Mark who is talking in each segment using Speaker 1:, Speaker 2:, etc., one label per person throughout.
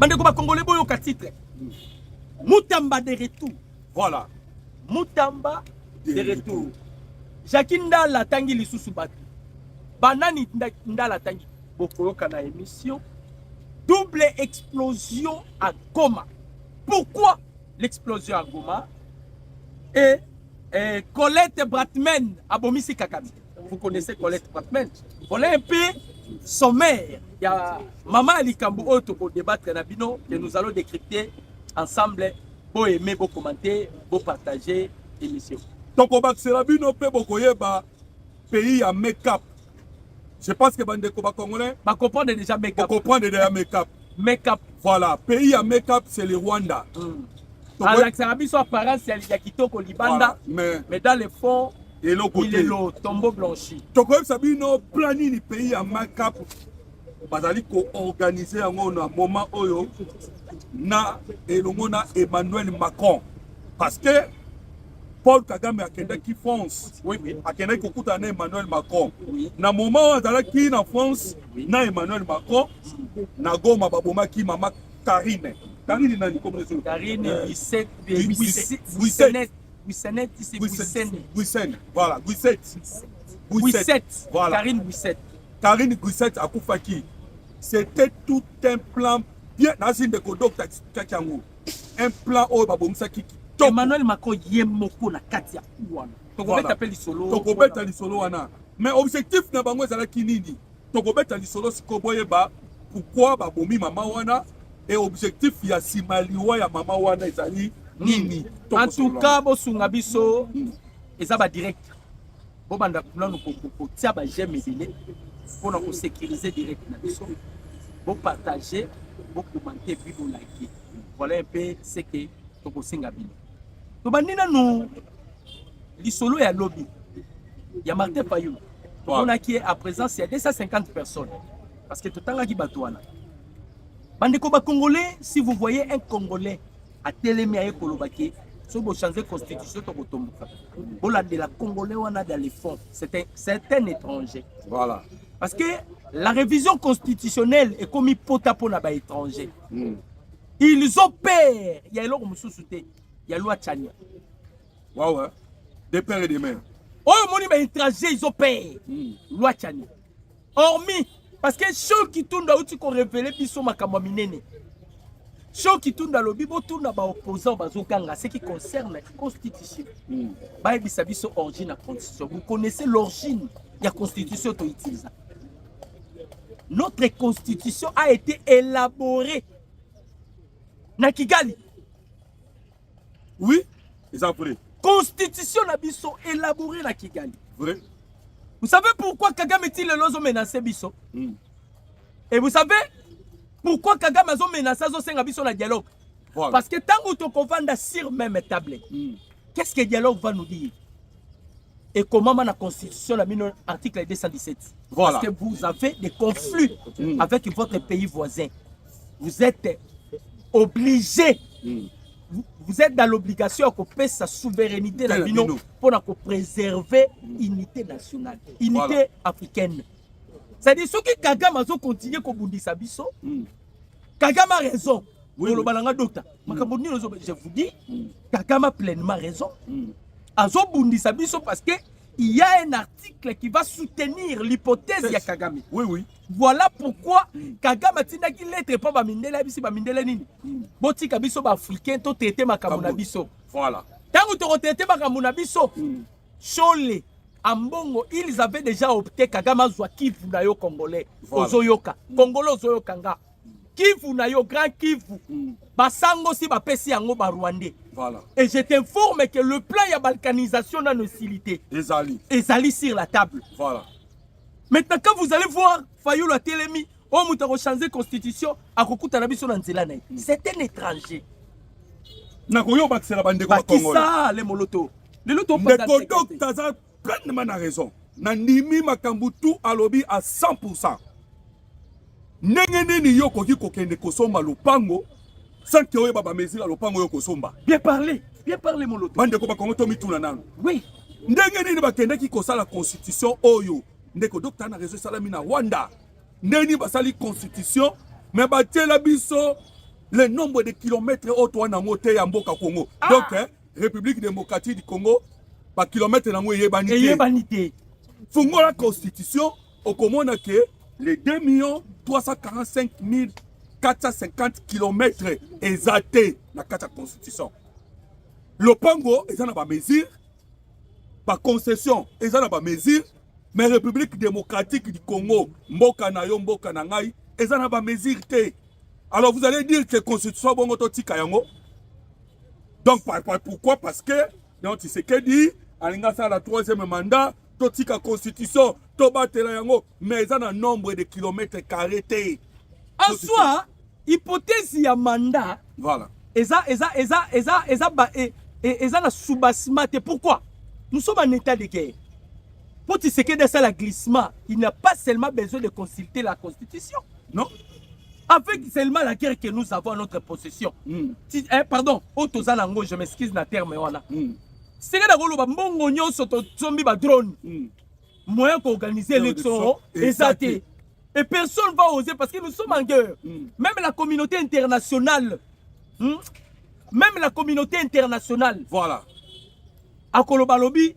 Speaker 1: Bande ko ba congolais boyo ka titre. Mutamba de retour.
Speaker 2: Voilà.
Speaker 1: Mutamba de retour. Jakinda la tangi lisusu batu. Banani ndala tangi. Bokoyoka na émission. Double explosion à Goma. Pourquoi l'explosion à Goma? Et Colette Bratman à Bomisi Kakami. Vous connaissez Colette Bratman? Voilà un peu sommaire. Il y a Maman Alikambo Oto pour débattre Nabino que nous allons décrypter ensemble. Pour aimer, pour commenter, pour partager l'émission.
Speaker 2: Donc, on va se pays à make-up. Je pense que Bande Koba Congolais.
Speaker 1: Bah, comprendre déjà make-up.
Speaker 2: Comprendre déjà make-up.
Speaker 1: Make-up.
Speaker 2: Voilà. Pays à make-up, c'est le Rwanda.
Speaker 1: À l'Axarabi, son apparence, c'est Yakito Kolibanda. Mais dans le fond, il est le tombeau blanchi.
Speaker 2: Donc, vous savez, nous planning le pays à make-up. Bazali ko organiser un moment oyo na elongona Emmanuel Macron parce que Paul Kagame a qui France a qui kuta na Emmanuel Macron na moment azala qui na France na Emmanuel Macron na Goma baboma qui mama Karine nani comme les autres
Speaker 1: Karine
Speaker 2: voilà Karine Guisset a Koufaki. C'était tout un plan bien. Un plan au Babomsaki.
Speaker 1: Emmanuel Macron Yemoko na Katia.
Speaker 2: Tokobeta lisolo wana. Mais objectif na bango ezala kinini. Tokobeta lisolo sikoboyeba pourquoi babomi mama wana et objectif ya simaliwa ya mama wana ezali nini.
Speaker 1: En tout cas bosunga biso ezaba direct. Bobanda plan ko tia ba j'aime ebele. Pour nous sécuriser direct na biso, pour partager, pour commenter, puis pour liker. Voilà un peu ce que nous avons fait. Nous avons l'isolo et lobby. Il y a Martin Fayou. On a qui est à présent, il y a 250 personnes. Parce que tout le temps, il y a Batouana. Bandeko Congolais, si vous voyez un Congolais à Télémé à Ekolobaki, si vous changez la constitution, vous avez la Congolais dans les fonds. C'est un étranger.
Speaker 2: Voilà.
Speaker 1: Parce que la révision constitutionnelle est comme pota pour les étrangers. Ils opèrent. Il y a l'autre il y a loi Tchania.
Speaker 2: Ouais. Des pères et des mères.
Speaker 1: Oh, mon étranger, ils opèrent. Loi Tchania. Hormis, parce que ceux qui tournent là où tu peux révéler, ils sont makamwaminene. Ceux qui tournent dans le bibo, tournent dans l'opposant, ce qui concerne la constitution. Vous connaissez l'origine de la constitution que utilise. Notre constitution a été élaborée na Kigali.
Speaker 2: Oui, c'est vrai.
Speaker 1: Constitution na biso élaborée na Kigali.
Speaker 2: Vrai.
Speaker 1: Vous savez pourquoi Kagame est-il le menacé biso? Et vous savez pourquoi Kagame a menacé biso na dialogue? Voilà. Parce que tant que tu vas sur même table, qu'est-ce que le dialogue va nous dire? Et comment la constitution, l'article 217. Voilà. Parce que vous avez des conflits avec votre pays voisin. Vous êtes obligé, vous êtes dans l'obligation de couper sa souveraineté pour préserver l'unité nationale, l'unité africaine. C'est-à-dire que Kagame a continué à bundisa biso. Kagame a raison. Je vous dis, Kagame a pleinement raison. Azo bundisa biso parce que il y a un article qui va soutenir l'hypothèse de Kagame.
Speaker 2: Oui.
Speaker 1: Voilà pourquoi Kagame a tindaki lettre pas bamindela bisi bamindela nini. Boti kabiso ba africain to traiter makamuna biso.
Speaker 2: Voilà.
Speaker 1: Tango to traiter makamuna biso. Chole ambongo ils avaient déjà opté Kagame azwa Kivu na yo congolais. Ozoyoka. Congolais ozoyoka nga. Kivu na yo grand Kivu. Basango si bapesi yango ba Rwandais.
Speaker 2: Voilà.
Speaker 1: Et je t'informe que le plan de balkanisation dans nos civilités est sur la table.
Speaker 2: Voilà.
Speaker 1: Maintenant, quand vous allez voir Fayou la Télémi, on a changé la constitution, c'est un étranger. Qui ça, les molotos? Les lotos
Speaker 2: pas pleinement raison. Nandimi Makambutu alobi à 100%. Nengeneni yoko ki kokende kosomba lopango. Sans que baba mesira lopango yoko somba.
Speaker 1: Bien parlé, mon loto.
Speaker 2: Bande ko ba kongo to mituna nanu.
Speaker 1: Oui.
Speaker 2: Ndenge nini bakende ki kosala constitution oyo. Ndeko docteur na réseau salami na Rwanda. Ndeni basali constitution mais batela biso le nombre de kilomètres autour de moté à Mboka Congo. Donc, République démocratique du Congo, par kilomètre dans le
Speaker 1: Yébanité.
Speaker 2: Fungo la constitution, au commande que les 2 345 450 km exaltés dans la constitution. Le Pango, ils ont des mesures, par concession, ils ont des mesures, mais la République démocratique du Congo, Mboka na yo, Mboka na ngai, ils ont des mesures. Alors vous allez dire que la constitution est bonne. Donc pourquoi? Parce que, tu sais que dit, à la 3e mandat, la constitution, mais ils ont un nombre de kilomètres carrés.
Speaker 1: En soi, hypothèse y a mandat.
Speaker 2: Voilà.
Speaker 1: Eza na sous-bassement. Pourquoi? Nous sommes en état de guerre. Pour tu sais que dans ça, glissement, il n'a pas seulement besoin de consulter la constitution.
Speaker 2: Non.
Speaker 1: Avec seulement la guerre que nous avons à notre possession. Pardon, je m'excuse dans le terme. C'est que nous avons drone. Moyen d'organiser l'élection. Et personne ne va oser parce que nous sommes en guerre. Même la communauté internationale. Même la communauté internationale.
Speaker 2: Voilà.
Speaker 1: À Kolobalobi,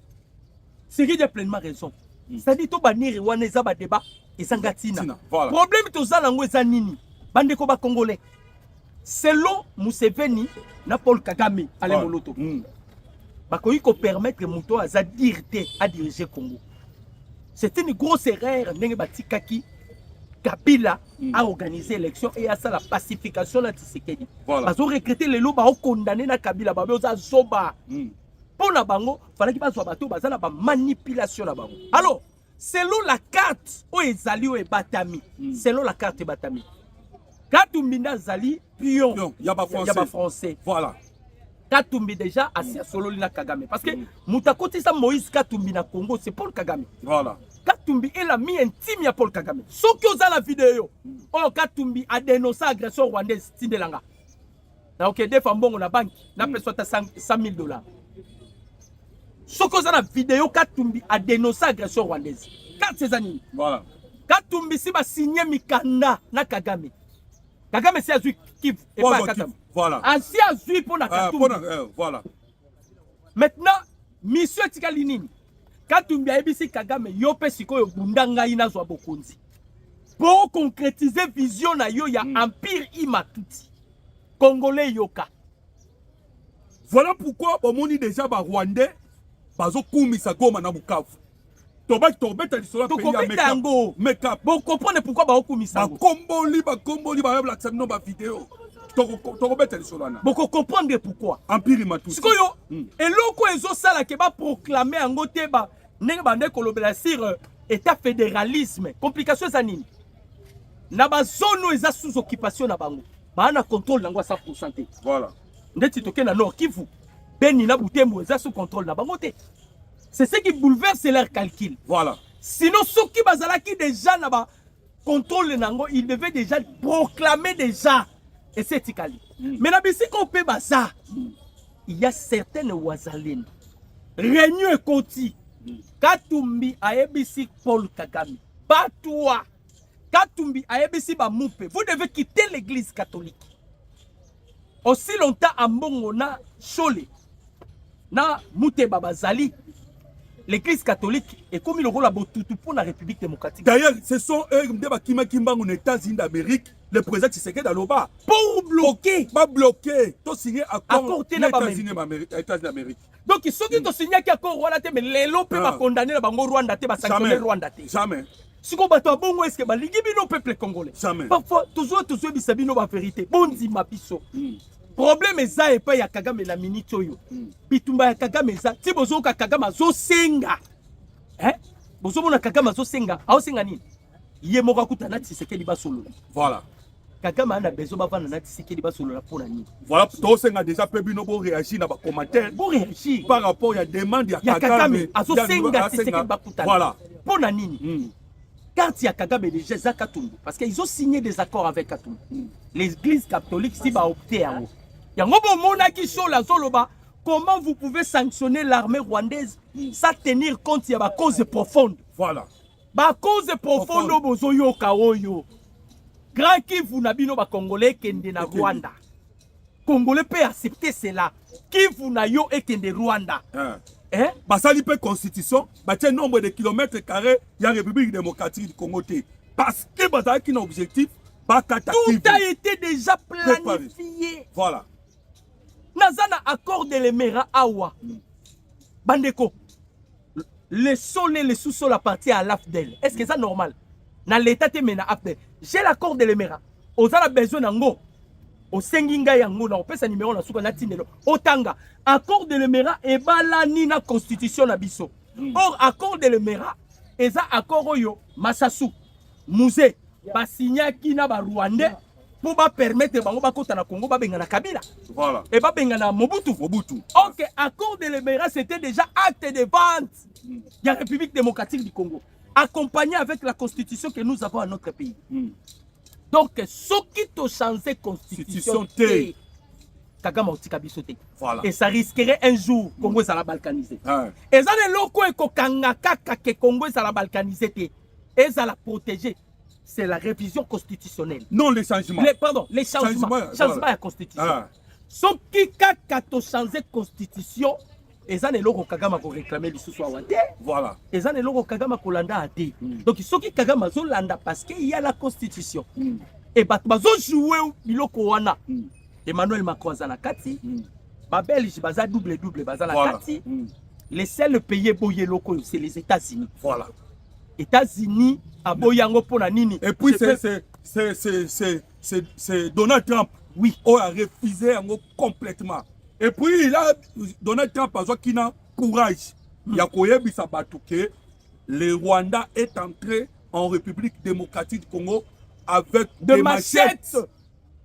Speaker 1: c'est qu'il y a pleinement raison. C'est-à-dire que banir Rwanda, il y a des débats. Et ça gatina.
Speaker 2: Voilà.
Speaker 1: Problème tout ça dans le nini. Bande koba congolais. Selon Museveni, na Paul Kagame à l'Emoloto. Bakoyi ko permettre Mouto à dirité à diriger Congo. C'est une grosse erreur n'enge batikaki Kabila a organisé l'élection et à ça la pacification de Tshisekedi. Voilà. Ils ont recruté les lobes, ils ont condamné na Kabila, ils ont zoba. Pour la bango, il fallait qu'ils soient bateau, ils ont manipulation la bango. Alors, selon la carte où ezali ou batami, selon la carte batami. Katumbi na zali pion,
Speaker 2: il y a pas
Speaker 1: français.
Speaker 2: Voilà.
Speaker 1: Katumbi déjà assis solo na Kagame parce que mutakoti sa Moïse Katumbi na Congo c'est Paul Kagame.
Speaker 2: Voilà.
Speaker 1: Katumbi est l'ami intime à Paul Kagame. Ce qui ont la vidéo, oh Katumbi a dénoncé l'agression rwandaise Tindelanga. Na ok des femmes bon la banque, na personne $100,000. Ce qui ont la vidéo, Katumbi a dénoncé l'agression rwandaise. 4 années. Voilà. Katumbi si va signer mikanda na Kagame. Kagame c'est Azui Kivu et pas Katumbi. Voilà. Ainsi Azui pour la Katumbi.
Speaker 2: Voilà.
Speaker 1: Maintenant, monsieur Tikalinini. Katumbi a ebisi Kagame yope sikoyo bundanga ina zwa bokonzi. Pour concrétiser vision na yo ya empire imatuti. Congolais yoka.
Speaker 2: Voilà pourquoi on dit déjà ba Rwandais bazo kumisa Goma na Bukavu. Tobeta lisolo pays ya make-up.
Speaker 1: Bon comprendre pourquoi ba kumisa.
Speaker 2: Ba komboli ba la no ba vidéo. Tobeta lisolo na.
Speaker 1: Bon comprendre pourquoi.
Speaker 2: Empire imatuti.
Speaker 1: Sikoyo eloko ezo sala ke ba proclamer ango te ba ndenge bande kolobela sur état fédéralisme. Complication za nini? Na ba zone eza sous occupation na bango. Ba na contrôle nango 100%.
Speaker 2: Voilà.
Speaker 1: Ndeti toke na Nord Kivu. Beni na Butembo eza sous contrôle na bango te. C'est ce qui bouleverse leur calcul.
Speaker 2: Voilà.
Speaker 1: Sinon ceux qui bazalaki déjà na ba contrôle nango, il devait déjà proclamer déjà et c'est tikali. Mais na bisi ko pe baza. Il y a certaines wazalines. Réunion et Koti. Katumbi a ebisi Paul Kagame. Pas toi. Katumbi a ebisi ba moupe. Vous devez quitter l'église catholique. Aussi longtemps à Mbongo na Chole. Na Mouté Babazali. L'église catholique est comme le rôle à Botutu pour la République démocratique.
Speaker 2: D'ailleurs, ce sont eux qui m'ont aux États-Unis d'Amérique, le président Tshisekedi d'Aloba.
Speaker 1: Pour bloquer.
Speaker 2: Pas bloquer. Tu as signé accord
Speaker 1: les États-Unis
Speaker 2: d'Amérique.
Speaker 1: Donc, ceux qui ont signé accord Rwanda, mais les lots peuvent condamner le Rwanda, sanctionner Rwanda.
Speaker 2: Jamais.
Speaker 1: Si on bat bon, est-ce que le peuple congolais?
Speaker 2: Jamais.
Speaker 1: Parfois, toujours, bisabino la vérité. Bon, dit ma piso. Problème est ça et pas ya Kagame la minute yo. Bitumba ya Kagame ça. Si bozo ka Kagame zo senga. Bozo mona Kagame zo senga. Ao senga nini? Ye moka kutana Tshisekedi ba solo.
Speaker 2: Voilà.
Speaker 1: Kagame ana bezo ba vana na Tshisekedi ba solo la pour nini.
Speaker 2: Voilà, to senga déjà pe bino bo réagir na ba commentaire.
Speaker 1: Bo réagir
Speaker 2: par rapport ya demande ya
Speaker 1: Kagame. Azo senga Tshisekedi ba kutana.
Speaker 2: Voilà.
Speaker 1: Pour nini? Quand il y a Kagame déjà za Katumbi parce qu'ils ont signé des accords avec Katumbi. L'église catholique si ba opté à eux. Comment vous pouvez sanctionner l'armée rwandaise sans tenir compte de la cause profonde?
Speaker 2: Voilà.
Speaker 1: La cause profonde, Grand Kivu Nabino Congolais qui est dans Rwanda. Congolais peut accepter cela. Kivu na yo ekende Rwanda.
Speaker 2: Hein? Basali pe constitution, batie nombre de kilomètres carrés, il y a République démocratique du Congo. Parce que bazali qui a objectif,
Speaker 1: tout a été déjà planifié.
Speaker 2: Voilà.
Speaker 1: Nazana accord de l'Emera Awa. Bandeko. Le sol et le sous-sol appartient à l'AFDEL. Est-ce que c'est normal? Dans l'état te mena AFDEL. J'ai l'accord de l'Emera. Aux a besoin d'ango. Au senginga yango na opesa numéro na suka na tindelo. Otanga. Accord de l'Emera et balani na constitution na biso. Or accord de l'Emera eza accord oyo Masasu Musée basignaki na ba Rwandais pour ba permettre bango ba kota na Congo ba benga na Kabila.
Speaker 2: Voilà.
Speaker 1: Et ba benga na Mobutu. OK, accord de l'Emera c'était déjà acte de vente. Il y a la République démocratique du Congo accompagné avec la constitution que nous avons à notre pays. Donc ce qui te changé constitution T Kagama otika biso te.
Speaker 2: Voilà.
Speaker 1: Et ça risquerait un jour Congo ça la balkaniser. Et ça les locaux ko kanga kaka que Congo ça la balkaniser te. Et ça la protéger. C'est la révision constitutionnelle.
Speaker 2: Non, les changements.
Speaker 1: Les changements. Changement à la constitution. Ce qui a changé la constitution, et ça, les logos Kagama pour réclamer le sous-soir.
Speaker 2: Voilà.
Speaker 1: Et ça, les logos Kagama pour l'anda à D. Donc, ce qui Kagama landa parce qu'il y a la constitution. Et bazo jouer biloko wana. Emmanuel Macron zana kati. Babelge baza double baza la kati. Les seuls pays boyé locaux, c'est les États-Unis.
Speaker 2: Voilà.
Speaker 1: États-Unis à Boyango pour la Nini.
Speaker 2: Et puis c'est Donald Trump.
Speaker 1: Oui.
Speaker 2: On a refusé complètement. Et puis là, Donald Trump a besoin qu'il a courage. Il y a que le Rwanda est entré en République démocratique du Congo avec des machettes.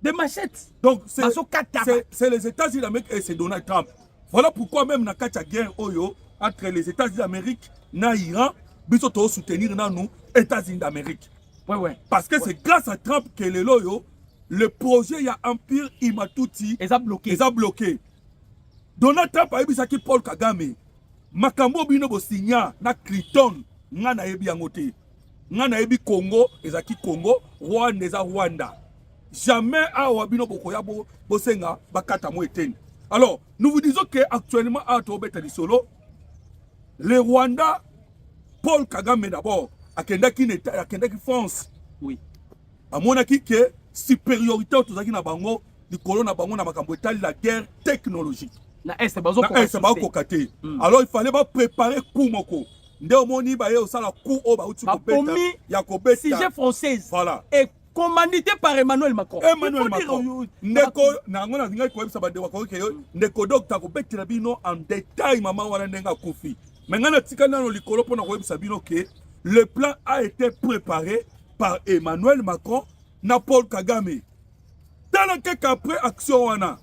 Speaker 1: Des machettes.
Speaker 2: Donc c'est les États-Unis d'Amérique et c'est Donald Trump. Voilà pourquoi même dans la guerre entre les États-Unis d'Amérique et l'Iran, nous devons soutenir nous, États-Unis d'Amérique.
Speaker 1: Ouais.
Speaker 2: Parce que c'est grâce à Trump que le projet il y a Empire Imatuti
Speaker 1: ils ont
Speaker 2: bloqué. Donald Trump a dit Paul Kagame, Makambo bino bo signa na Clinton, nga na yebi yangote. Nga na yebi Congo, ezaki Congo, Rwanda eza Rwanda. Jamais awa bino bokoya bo senga bakata mo eteni. Alors, nous vous disons que actuellement à Tobeta di Solo, le Rwanda Paul Kagame d'abord, à Kendaki France.
Speaker 1: Oui.
Speaker 2: À mon avis, que supériorité au Tozaki na bango, du colon na bango na makambo la guerre technologique.
Speaker 1: Na est bazo
Speaker 2: kokate. Alors il fallait pas préparer coup moko. Ndé moni ba yo sala coup o ba uti kobeta. Ya kobeta.
Speaker 1: Sujet française.
Speaker 2: Voilà.
Speaker 1: Et commandité par Emmanuel Macron.
Speaker 2: Emmanuel Macron. Ndeko na ngona zinga ko ebisa bande wako ke yo ndeko docteur ko betela bino en détail maman wana ndenga kufi. Mais le plan a été préparé par Emmanuel Macron na Paul Kagame. Dans le cas qu'après action wana,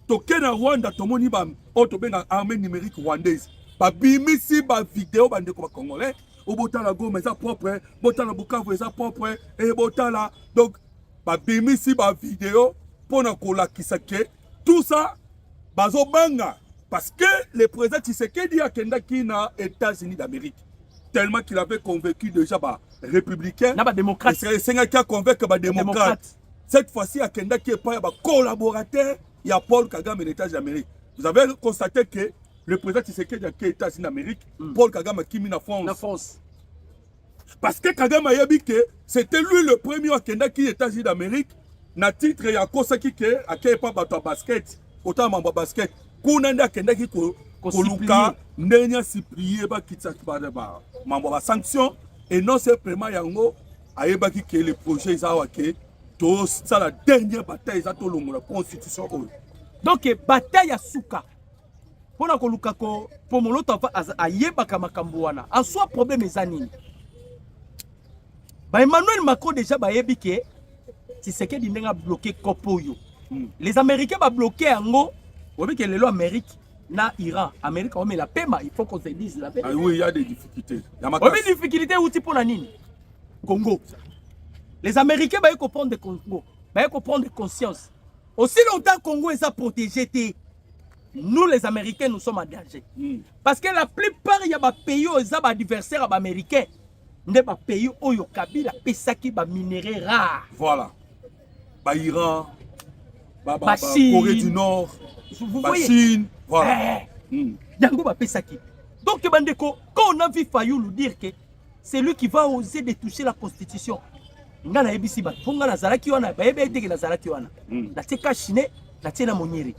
Speaker 2: tokena Rwanda tomoni ba otobenga armée numérique rwandaise. Ba bimisi ba vidéo bande ko ba congolais, o botala Goma eza propre, botala Bukavu eza propre et botala donc ba bimisi ba vidéo pona kolakisa ke tout ça bazo banga. Parce que le président Tshisekedi a kendaki na États-Unis d'Amérique. Tellement qu'il avait convaincu déjà les républicains.
Speaker 1: Na ba démocrate.
Speaker 2: C'est qui a convaincu les démocrates. Cette fois-ci, a kendaki pas ba collaborateur, il y a Paul Kagame de l'État d'Amérique. Vous avez constaté que le président Tshisekedi a été États-Unis d'Amérique, Paul Kagame qui mis en France.
Speaker 1: La France.
Speaker 2: Parce que Kagame a dit que c'était lui le premier à kendaki États-Unis d'Amérique. Na titre ya kosaki ke a pas bato basket, autant mamba basket. Kunanda kendaki koluka ndenya siplier ba kitaki ba mambo ba sanction et non simplement yango ayebaki que le projet izawake to ça la dernière bataille za to longo la constitution.
Speaker 1: Donc bataille ya suka pona koluka ko pomolo to ayebaka makambo wana en soi problème ezanini ba Emmanuel Macron déjà ba yebike Tshisekedi ndenga bloqué kopoyo. Les Américains ba bloqué yango. Vous voyez que les lois Amérique, na Iran, Amérique, on met la paix, il faut qu'on se dise la paix.
Speaker 2: Ah oui, il y a des difficultés.
Speaker 1: Il y a des difficultés aussi pour la Nini. Congo. Les Américains, ils comprennent de Congo. Ils comprennent de conscience. Aussi longtemps que Congo est protégé, nous les Américains, nous sommes en danger. Parce que la plupart, il y a des pays où ils ont des adversaires américains. Il y a des pays où il y a des minerais rares.
Speaker 2: Voilà. Iran. Corée du Nord,
Speaker 1: vous voyez,
Speaker 2: Chine, voilà.
Speaker 1: Yango Bapesaki. Donc, Bandeko, quand on a vu Fayoulou dire que c'est lui qui va oser de toucher la constitution, nga na ebisi ba fonga na zaraki wana ba ebe teke na zaraki wana na teka chine na tena monyiri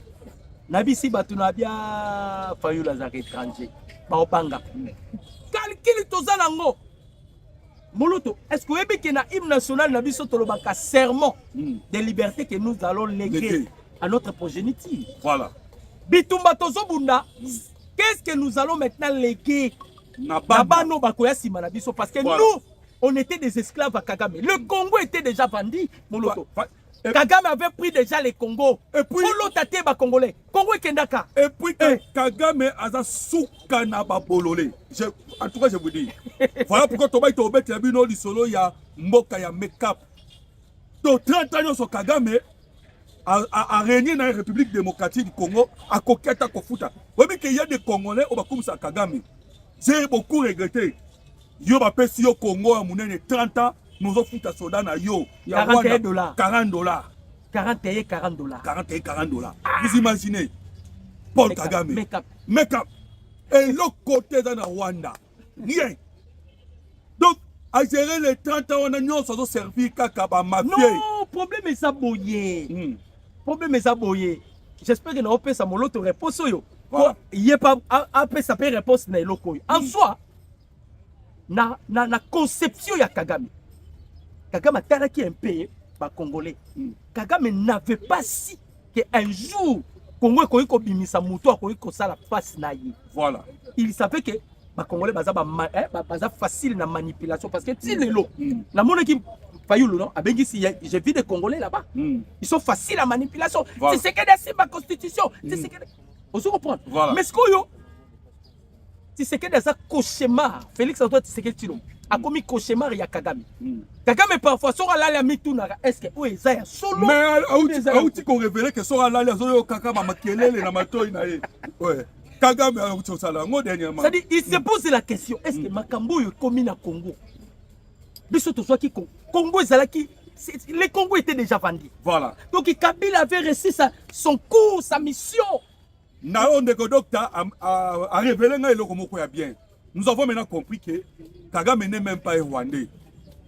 Speaker 1: na bisi ba tuna bia Fayoulou za étranger ba opanga calcul tozana ngo moloto est-ce que ebi ke na hymne national na biso tolobaka serment de liberté que nous allons léguer à notre progéniture.
Speaker 2: Voilà.
Speaker 1: Bitumba tozobunda, qu'est-ce que nous allons maintenant léguer Nabano bakoya sima na biso parce que nous on était des esclaves à Kagame. Le Congo était déjà vendu, Moloto. Kagame avait pris déjà les Congo. Et puis l'autre ba congolais. Congo et Kendaka.
Speaker 2: Et puis Kagame a souka na ba bololé. En tout cas je vous dis. Voilà pourquoi Toba Toba Tabino li solo ya mboka ya make-up. Donc 30 ans sur Kagame a régné dans la République démocratique du Congo à Koketa Kofuta. Vous voyez qu'il y a des Congolais au Bakoum sa Kagame. J'ai beaucoup regretté. Yo ba pesi yo Congo a monene 30 ans nous offrons ta soda na yo ya
Speaker 1: $41
Speaker 2: $40 $40 vous imaginez Paul Kagame make up et l'autre côté dans Rwanda rien donc à gérer les 30 ans on a nous ça servi kaka ba mafia
Speaker 1: non problème est aboyé problème est aboyé j'espère que na opé ça moloto réponse yo il est pas après ça peut réponse na eloko en soi na conception ya Kagame a taraki un peu ba Congolais. Kagame n'avait pas si que un jour Congo ko bimisa muto ko sala face na ye.
Speaker 2: Voilà.
Speaker 1: Il savait que ba Congolais baza facile na manipulation parce que si lelo la mona qui Fayoulou non abengi si j'ai vu des Congolais là-bas. Ils sont faciles à manipulation.
Speaker 2: Voilà.
Speaker 1: C'est ce que c'est ma constitution. C'est ce que on se comprend.
Speaker 2: Voilà.
Speaker 1: Mais ce que yo c'est que des cauchemars. Félix Antoine Tshisekedi a commis cauchemar ya Kagame. Kagame parfois sera là la mituna est-ce que oui ça ya solo
Speaker 2: mais auti ko révéler que sera là les autres kaka mama kelele na matoi na ye. Ouais. Kagame a auti sala ngo dernièrement.
Speaker 1: C'est-à-dire il se pose la question est-ce que makambo yo komi na Congo. Biso to soit qui Congo ezalaki les Congo étaient déjà vendus.
Speaker 2: Voilà.
Speaker 1: Donc Kabila avait réussi son cours, sa mission.
Speaker 2: Na on de docteur a révélé nga eloko moko ya bien. Nous avons maintenant compris que Kagame n'est même pas un Rwandais.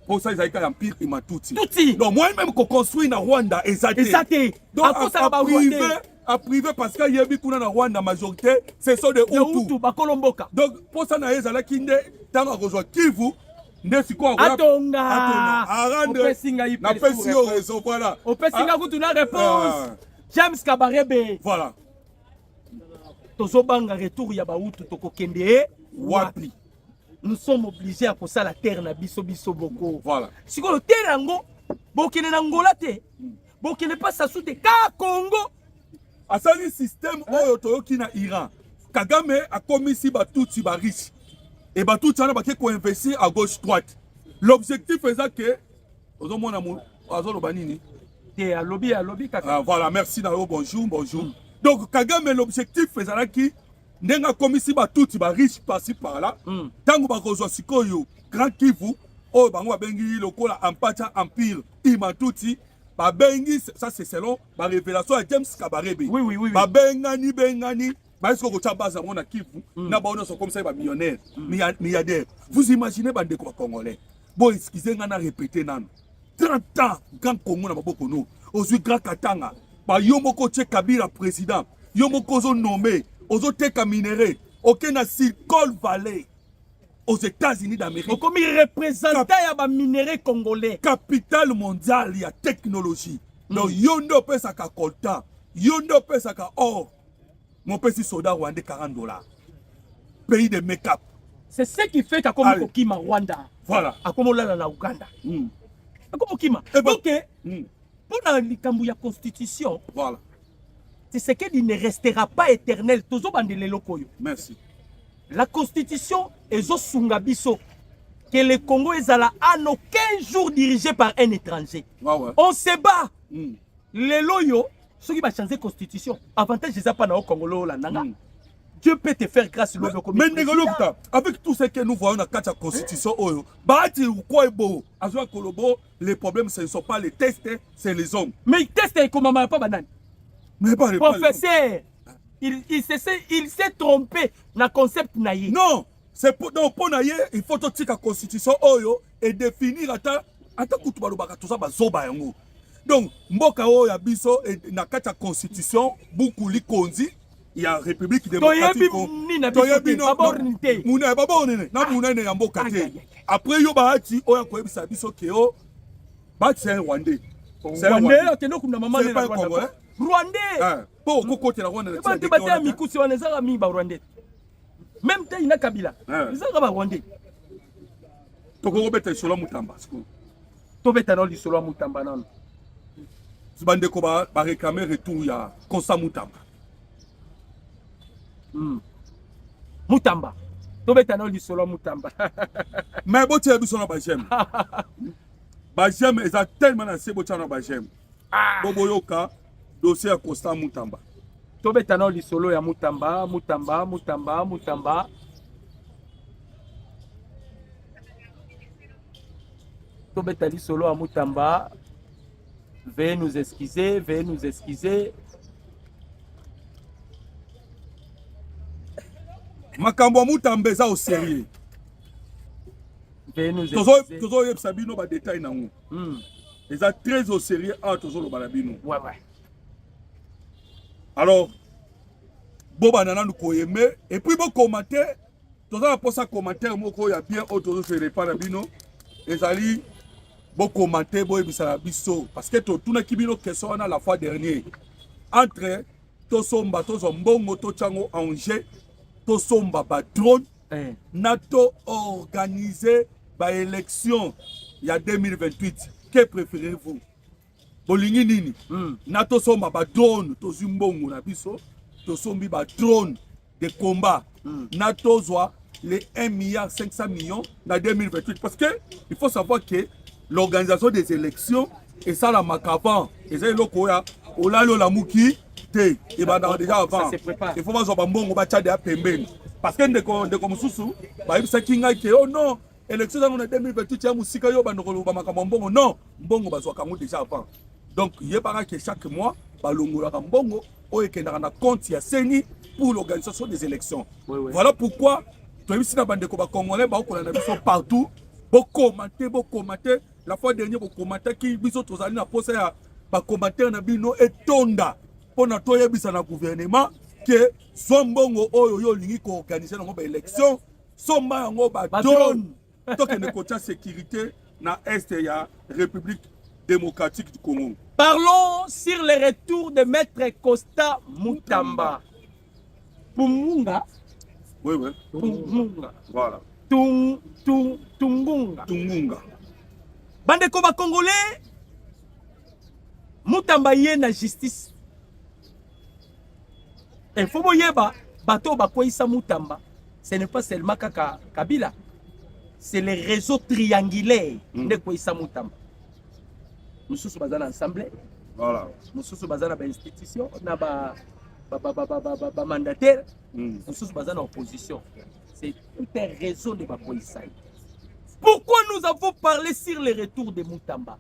Speaker 2: Pour ça, ils ont un empire Imatuti. Donc, moi-même, qu'on construit dans Rwanda, exacté. Donc, à privé, parce qu'il y a beaucoup de Rwanda, majorité, ce sont des Hutus. Donc, pour ça, il y a qui dans la région Kivu,
Speaker 1: Atonga.
Speaker 2: Na pesi au réseau, voilà.
Speaker 1: Au Pessinga, vous avez réponse. James Kabarebe.
Speaker 2: Voilà.
Speaker 1: Tozobanga retour ya ba Hutu tokokende. Wapi. Nous sommes obligés à poser la terre na biso boko.
Speaker 2: Voilà.
Speaker 1: Si le terre ngo, bokene na Angola te. Bokene pas sa soute ka Congo.
Speaker 2: À ça le système oyo toyoki na Iran. Kagame a commis si batuti ba riche. Et batuti ana ba ko investir à gauche droite. L'objectif est ça que ozomona mo azolo banini.
Speaker 1: Te à lobby kaka.
Speaker 2: Voilà, merci Nao, bonjour. Donc Kagame l'objectif est ça qui Nenga komisi ba tuti ba riche par-ci par-là. Tango ba kozwa sikoyo Grand Kivu o bango bengi lokola Ampacha Empire Imatuti ba bengi ça c'est selon ba révélation de James Kabarebe.
Speaker 1: Oui.
Speaker 2: Ba bengani ba esko ko tchabaza mona Kivu na ba ono so comme ça ba millionnaire, milliardaire. Vous imaginez bande ko congolais. Bon excusez nga na répéter nan. 30 ans Grand Congo na maboko no. Ozui Grand Katanga ba yomoko tche Kabila président. Yomoko zo nommé Ozoteka minéré, aucun na Silicon Valley aux États-Unis d'Amérique.
Speaker 1: Comme représentant ya ba minéré congolais.
Speaker 2: Capitale mondiale ya technologie. Donc yondo pesa ka coltan, yondo pesa ka or. Mon petit soldat rwandais $40. Pays de make-up.
Speaker 1: C'est ce qui fait qu'à comme Kokima Rwanda.
Speaker 2: Voilà.
Speaker 1: À comme là na Uganda. À comme Kokima. Donc pour la likambu ya constitution.
Speaker 2: Voilà.
Speaker 1: C'est ce qu'il ne restera pas éternel.
Speaker 2: Merci.
Speaker 1: La constitution est au Sungabiso. Que le Congo est à aucun jour dirigé par un étranger.
Speaker 2: Ouais.
Speaker 1: On se bat. Les loyaux, ceux qui vont changer la constitution. Avantage, c'est pas dans le Congo. Dieu peut te faire grâce.
Speaker 2: Mais avec tout ce que nous voyons dans la constitution, les problèmes, ce ne sont pas les tests, c'est les hommes.
Speaker 1: Mais les tests, comment pas banane.
Speaker 2: Mais pas
Speaker 1: professeur, il s'est trompé dans le concept naïe.
Speaker 2: Non, c'est pour naïe, il faut que la constitution oyo et définir ata kutu balobaka tout ça bazoba yango. Donc mboka oyo ya biso na kati ya constitution buku likonzi ya république démocratique muna babornite na munene ya mboka te. Après yo baati oyo koyebisa biso ke o ba c'est Rwandais. C'est
Speaker 1: Rwandais akeno kuna mama
Speaker 2: ne Rwanda.
Speaker 1: Rwandais.
Speaker 2: Po kokotela Rwanda.
Speaker 1: Ba te batia mikusi wanezaka mi ba Rwandais. Même te ina Kabila. Izaka ba Rwandais.
Speaker 2: Toko beta solo mutamba.
Speaker 1: To beta no lisolo mutamba nano.
Speaker 2: Bandeko ba réclamer retour ya Constant Mutamba.
Speaker 1: Mutamba. To beta no lisolo mutamba.
Speaker 2: Mais bo tie biso na ba j'aime. Ba j'aime eza tellement na se bo tia na ba j'aime. Bobo yoka dossier ya Constant Mutamba.
Speaker 1: To beta no lisolo ya Mutamba. To beta lisolo ya Mutamba. Veuillez nous excuser.
Speaker 2: Makambo Mutamba eza au sérieux.
Speaker 1: Veuillez nous excuser.
Speaker 2: Tozo yebisa bino ba détail nango. Eza très au sérieux a tozo lo bala bino.
Speaker 1: Ouais.
Speaker 2: Alors boba nana nous koyeme et puis bo commenter tozo la posa commentaire moko ya bien o tozo se répandre bino ezali bon commenter bon ebisala biso parce que tout na kibino question on a la fois dernière entre to somba to zombongo to chango en jeu to somba ba drone na to organiser ba élection il y a 2028 que préférez-vous bolingi nini na to somba ba drone to zimbongo na biso to sombi ba drone de combat na to zwa les 1,5 milliard na 2028 parce que il faut savoir que l'organisation des élections et ça la macavant et ça le koya olalo la muki te et ba déjà avant il faut pas mbongo ba tchade ya pembeni parce que ndeko mususu ba ibisa kinga ke oh non élection dans 2028 ya musika yo ba ndoko ba makambo mbongo non mbongo ba zwa kango déjà avant donc yebaka que chaque mois ba longola ka mbongo o ekendaka na compte ya seni pour l'organisation des élections. Voilà pourquoi tu as vu si na bandeko ba congolais ba ko na biso partout beaucoup commenter la fois dernière beaucoup commenter qui biso tozali na posa ya ba commentaire na bino etonda pona toye bisa na gouvernement que sombongo oyo yo lingi ko organiser na ba élection somba yango ba drone to que ne côté sécurité na est ya République démocratique du Congo.
Speaker 1: Parlons sur le retour de Maître Constant Mutamba. Pumunga.
Speaker 2: Oui.
Speaker 1: Pumunga.
Speaker 2: Voilà.
Speaker 1: Tungunga. Bandeko ba Congolais, Mutamba yé na justice. Il faut boyeba, bato ba koisa Mutamba. Ce n'est pas seulement Kabila. C'est le réseau triangulaire de koisa Mutamba. Nous sommes bazana ensemble.
Speaker 2: Voilà.
Speaker 1: Nous sommes bazana ba institution, na ba mandataire. Nous sommes bazana opposition. C'est tout un réseau de Bakoïsaï. Pourquoi nous avons parlé sur le retour de Mutamba?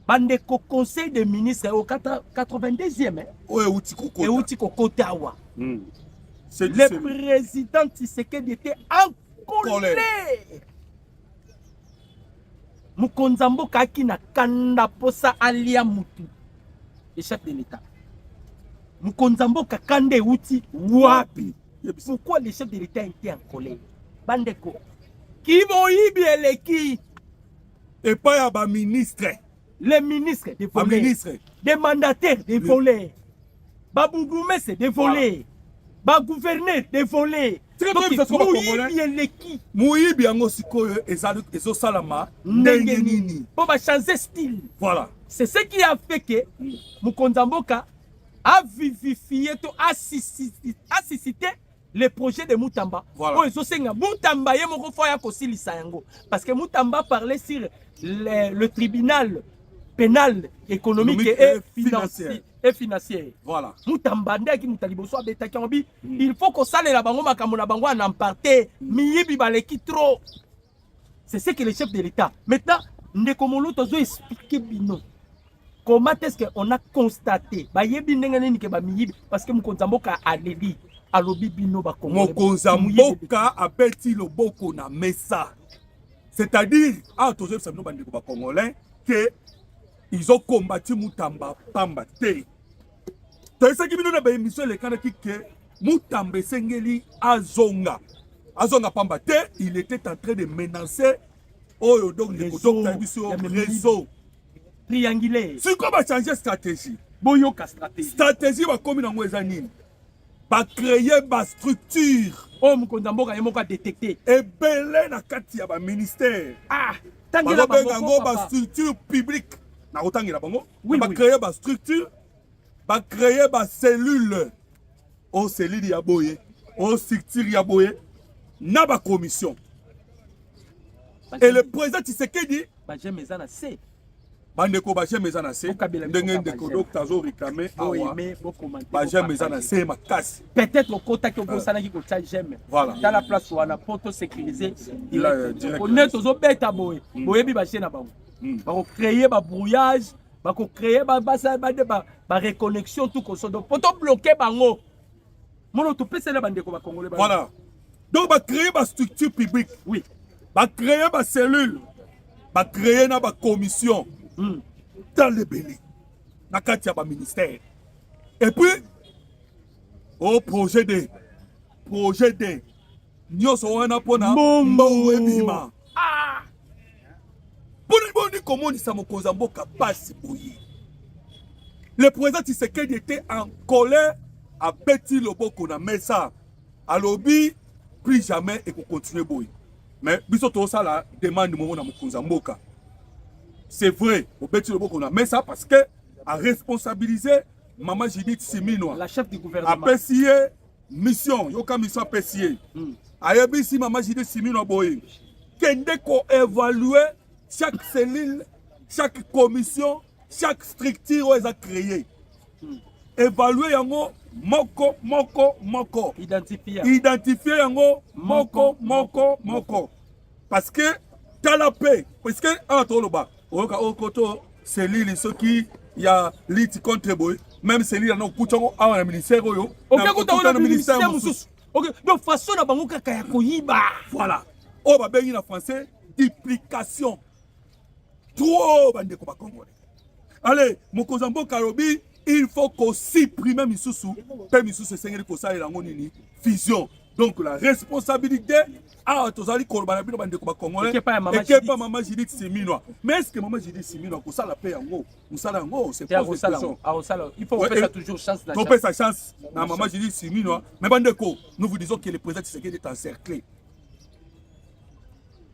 Speaker 1: Bandeko conseil des ministres au 82e. Et Outiko Kotawa. Le président Tshisekedi était en colère. Mukonzambo kaki na kanda posa alia mutu. Le chef de l'État. Mukonzambo kakande uti wapi. Pourquoi le chef de l'État était en colère? Bandeko. Qui vont y bien les qui?
Speaker 2: Et pas ya ba ministre.
Speaker 1: Les ministres des volets. Des mandataires des volets. Babougoumé c'est des volets. Ba gouverneur des volets.
Speaker 2: Mouyibi yango sikoyo ezo salama ndenge nini.
Speaker 1: Pour ba changer style.
Speaker 2: Voilà.
Speaker 1: C'est ce qui a fait que Mukonzamboka a vivifié, a suscité le projet de Mutamba.
Speaker 2: Voilà.
Speaker 1: Mutamba parce que Mutamba parlait sur le tribunal pénal économique et financier.
Speaker 2: Voilà.
Speaker 1: Mutamba il faut qu'on salle la bango makamona bango en emparté miyibi baleki trop. C'est ce que le chef de l'État. Maintenant, Ndekomolo tozo expliquer bino. comment est-ce qu'on a constaté bayebi ndenge nini ke bamiyibi parce que mokonzi mboka aleli alobi bino ba Congolais
Speaker 2: mokonzi mboka abeti loboko na mesa, c'est-à-dire tous les bandeko ba Congolais que ils ont combattu Mutamba pamba te. Toyesaki bino na ba émission le kana ki ke Mutamba sengeli azonga pamba te, il était en train de menacer donc les réseau
Speaker 1: triangulaire.
Speaker 2: Si quoi va changer stratégie?
Speaker 1: Boyoka stratégie.
Speaker 2: Stratégie va comme dans Wezanine. Va créer ma structure.
Speaker 1: Oh Mukondamboka yemoka détecter.
Speaker 2: Et belé na kati ya ba ministère.
Speaker 1: Ah, tangela
Speaker 2: ba structure publique. Na otangela bango. Va créer ma structure. Va créer ma cellule. Oh cellule ya boye. Oh structure ya boye. Na ba commission. Et le président Tshisekedi
Speaker 1: ba j'aime ça na C.
Speaker 2: Bandeko ba j'aime ça na C. Ndenge ndeko docteur zo réclamer awa. Ba j'aime ça na C makasi.
Speaker 1: Peut-être au contact au sana ki ko j'aime.
Speaker 2: Voilà.
Speaker 1: Dans la place où on a poto sécurisé.
Speaker 2: Direct.
Speaker 1: On est aux bêta boy. Boyebi ba chena bango. Ba ko créer ba brouillage, ba ko créer ba reconnexion tout ko so donc poto bloquer bango. Mono to pesa na bandeko ba Congolais.
Speaker 2: Voilà. Donc ba créer ba structure publique.
Speaker 1: Oui.
Speaker 2: Va créer ma cellule, va créer ma commission dans le Bénin, dans le ministère. Et puis, au projet de, nous sommes en pour Mbouébima.
Speaker 1: Ah!
Speaker 2: Pour nous dire comment nous sommes capables de. Le président Tshisekedi était en colère à Betty Loboko na Mesa. À l'objet, plus jamais et qu'on continue boy. Mais biso to ça la demande mon na mokonza mboka. C'est vrai, au Betty Loboko na mais ça parce que a responsabilisé maman Judith Simino,
Speaker 1: la chef du gouvernement.
Speaker 2: A PCA mission, yoka mission PCA. Ayebi si maman Judith Simino boy. Kende ko évaluer chaque cellule, chaque commission, chaque structure où ils a créé. Évaluer yango moko. Identifier yango moko. Parce que t'as la paix. Parce que toloba au koto cellule ce qui y a lutte contre boy. Même cellule na kuchongo a na ministère oyo.
Speaker 1: OK ko ministère mususu. OK donc façon na bango kaka ya koyiba.
Speaker 2: Voilà. O ba bengi na français duplication. Trop bande ko ba Congolais. Allez, mokonzi mboka lobi il faut qu'on supprime Misusu, puis Misusu c'est pour ça il a une fusion. Donc la responsabilité à Tozali Korbanabino bande ko Congolais et pas maman Judith Simino. Mais est-ce que maman Judith Simino ko ça la paix en gros, ou ça en gros, c'est pas ça.
Speaker 1: Il faut faire toujours chance la chance.
Speaker 2: On peut sa chance na maman Judith Simino, mais bande ko, nous vous disons que le président Tshisekedi est encerclé.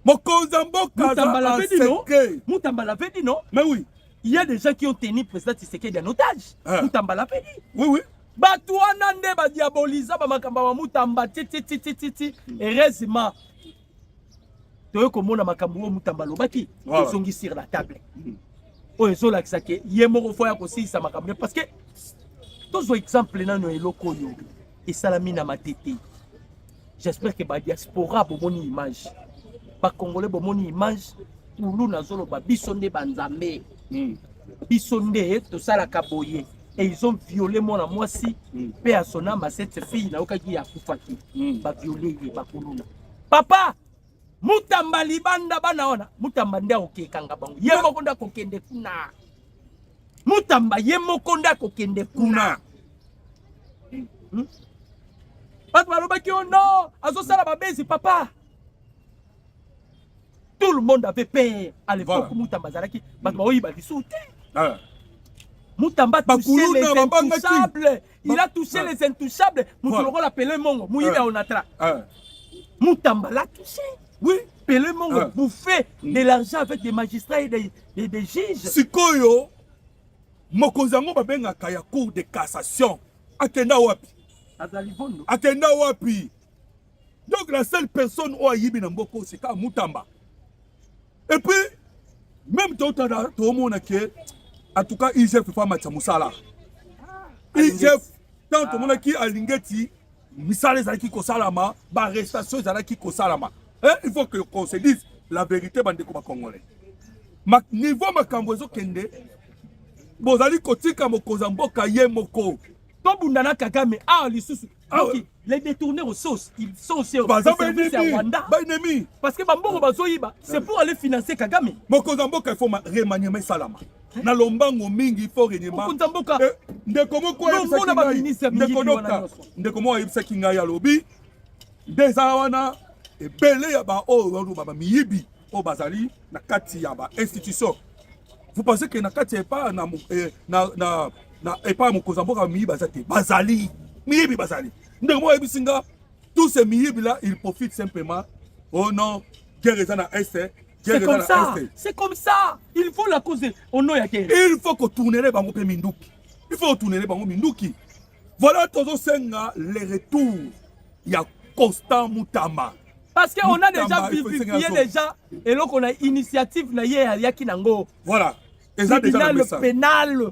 Speaker 2: Mokonzi mboka
Speaker 1: Mutamba l'avait dit non?
Speaker 2: Mais oui.
Speaker 1: Il y a des gens qui ont tenu le président Tshisekedi en otage. Mutamba l'a fait dit.
Speaker 2: Oui.
Speaker 1: Batouana nde ba diaboliser ba makamba ba Mutamba titi. Heureusement. Toyo komona makambo Mutamba lobaki ezongi sur la table. Oyo zola kisake yemoko foya ko sisa makambo parce que tozo exemple nano eloko yo et salami na matete. J'espère que ba diaspora bomoni image. Ba Congolais bomoni image pour na zolo ba bisonde banzambe. Bisonde to sala kaboye et ils ont violé mon amoisi pe à son âme à cette fille na okaki ya kufaki ba violé ba kuluna papa Mutamba libanda bana ona Mutamba nda okekanga bango ye moko nda kokende kuna Mutamba ye moko nda kokende kuna Papa balobaki oh non azo sala babezi papa. Tout le monde avait peur à l'époque. Mutamba Zaraki, Mutamba touché les intouchables. Il a touché les intouchables. Mutamba l'a pelé mongo. Mouïba onatra. Mutamba l'a touché.
Speaker 2: Oui.
Speaker 1: Pelé mongo bouffé de l'argent avec des magistrats et des juges.
Speaker 2: Sikoyo, mokonzango babenga kaya cour de cassation. Akenda wapi. Akenda wapi. Donc la seule personne où ayibi na mboko c'est ka Mutamba. Et puis, même tout le monde qui en tout cas, IGF fait pas Moussala. IGF, tant tout le monde qui a l'ingeti, Missale Zaki Kosalama, arrestation Zaki Kosalama. Il faut qu'on se dise la vérité, bande de Congolais. Niveau Makambozo Kende, bozali kotika mokonza mboka ye moko.
Speaker 1: Tobundana Kagame, lisusu. Donc, les détournés aux sauces, ils sont aussi au service à Rwanda. Parce que Bambongo Bazoïba, c'est pour aller financer Kagame.
Speaker 2: Mokonza mboka il faut remaniement salama. Na lombango mingi il faut remaniement.
Speaker 1: Mokonza mboka.
Speaker 2: Ndekomo kwa yebisa Ndekomo yebisa kinga ya lobi. Deza wana ebele ya ba o ba miyibi o bazali na kati ya ba institution. Vous pensez que na kati ya pas na epa mokonza mboka miyibi bazate bazali. Miyibi bazali. Ndekomo yebisinga tous ces miyibi là ils profitent simplement. Oh non, guerre na est.
Speaker 1: C'est comme ça. C'est comme ça. Il faut la causer au nom de la guerre.
Speaker 2: Il faut que tourner les bangos minduki. Il faut tourner les bangos minduki. Voilà tous les retours. Il y a Constant Mutamba.
Speaker 1: Parce qu'on a déjà vivifié déjà et donc on a initiative na yaki nango.
Speaker 2: Voilà. Et ça déjà
Speaker 1: le pénal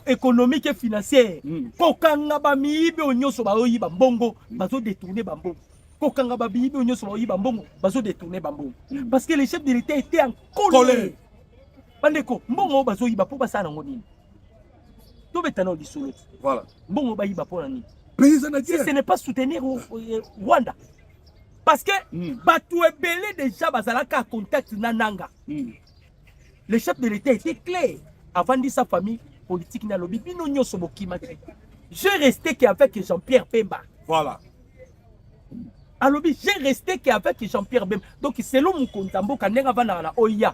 Speaker 1: économique et financier. Kokanga ba miibe onyoso ba oyi ba mbongo bazo détourner ba mbongo. Kokanga ba biibe onyoso ba oyi ba mbongo bazo détourner ba mbongo. Parce que les chefs de l'État étaient en colère. Bandeko mbongo bazo yi ba po basana ngoni. To betana lisolo.
Speaker 2: Voilà.
Speaker 1: Mbongo ba yi ba po na ni.
Speaker 2: Si
Speaker 1: ce n'est pas soutenir Rwanda. Parce que Batou Ebele déjà bazalaka à contact nananga. Le chef de l'État était clair. Avant de sa famille politique na lobi bino nyoso bokima. J'ai resté qu'avec Jean-Pierre Bemba.
Speaker 2: Voilà.
Speaker 1: Alobi j'ai resté qu'avec Jean-Pierre Bemba. Donc selon mon kontambo kanenga vana na oya.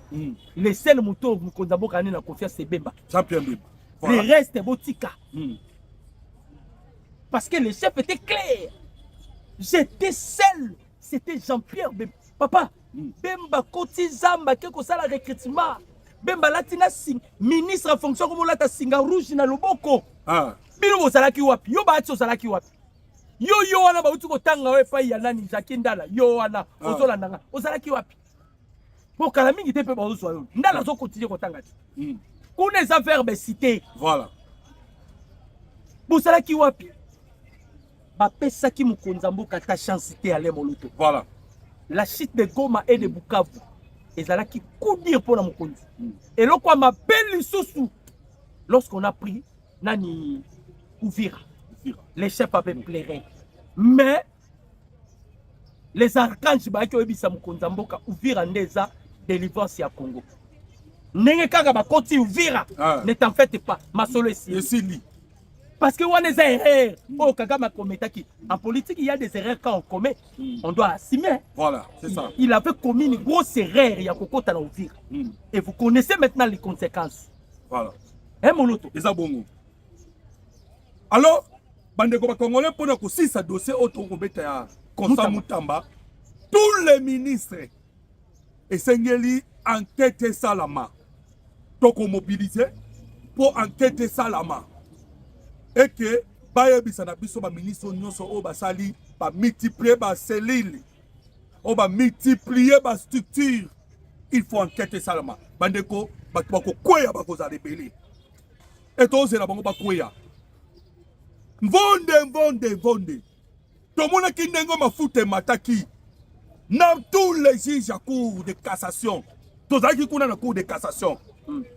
Speaker 1: Le seul moto mon kontambo kanena na confiance c'est Bemba.
Speaker 2: Jean-Pierre Bemba.
Speaker 1: Voilà. Le reste botika. Parce que le chef était clair. J'étais seul. C'était Jean-Pierre Bemba. Papa, Bemba Kotizamba, quelque ça la recrutement. Bemba Latina Sing, ministre en fonction comme la Singa Rouge na Loboko. Bino Salaki Wapi, yo Batso Salaki Wapi. Yo wana ba utuko tanga we fa ya nani Jakindala. Yo wana ozola nanga. Ozalaki Wapi. Bon kala mingi te pe ba ozo yo. Ndala zo continuer ko tanga. Kuna za verbe cité.
Speaker 2: Voilà.
Speaker 1: Bo Salaki Wapi. Bapesaki mokonza mboka ta chance te ale moluto.
Speaker 2: Voilà.
Speaker 1: La chute de Goma et de Bukavu ezalaki coup dur pour la mokonzi. Et là quoi m'appelle sous lorsqu'on a pris nani Uvira. Les chefs avaient pleuré. Mais les archanges ba ki obisa mokonza mboka Uvira ndeza délivrance ya Congo. Nenge kaka ba koti Uvira. Ne t'en faites pas, ma solo ici. Parce que on a des erreurs. Oh, Kagame a commis. En politique, il y a des erreurs quand on commet. On doit assumer.
Speaker 2: Voilà, c'est ça.
Speaker 1: Il avait commis une grosse erreur. Il y a Koko Tanaouvir. Et vous connaissez maintenant les conséquences.
Speaker 2: Voilà.
Speaker 1: Hein, mon auto.
Speaker 2: Et ça, bon. Alors, Bandeko Congolais, pour nous, si ça dossier autour de Constant Mutamba, tous les ministres et Sengeli enquêter Salama. Donc, on mobilise pour enquêter Salama. Et que bayebisa na biso ba ministre nyonso o basali ba multiplier ba cellules o ba multiplier ba structure, il faut enquêter salama bandeko batu bako kweya bako za rebelle et toze la bango ba kweya vonde to mona ki ndengo mafuta mataki na tous les juges à cour de cassation tozaki kuna na cour de cassation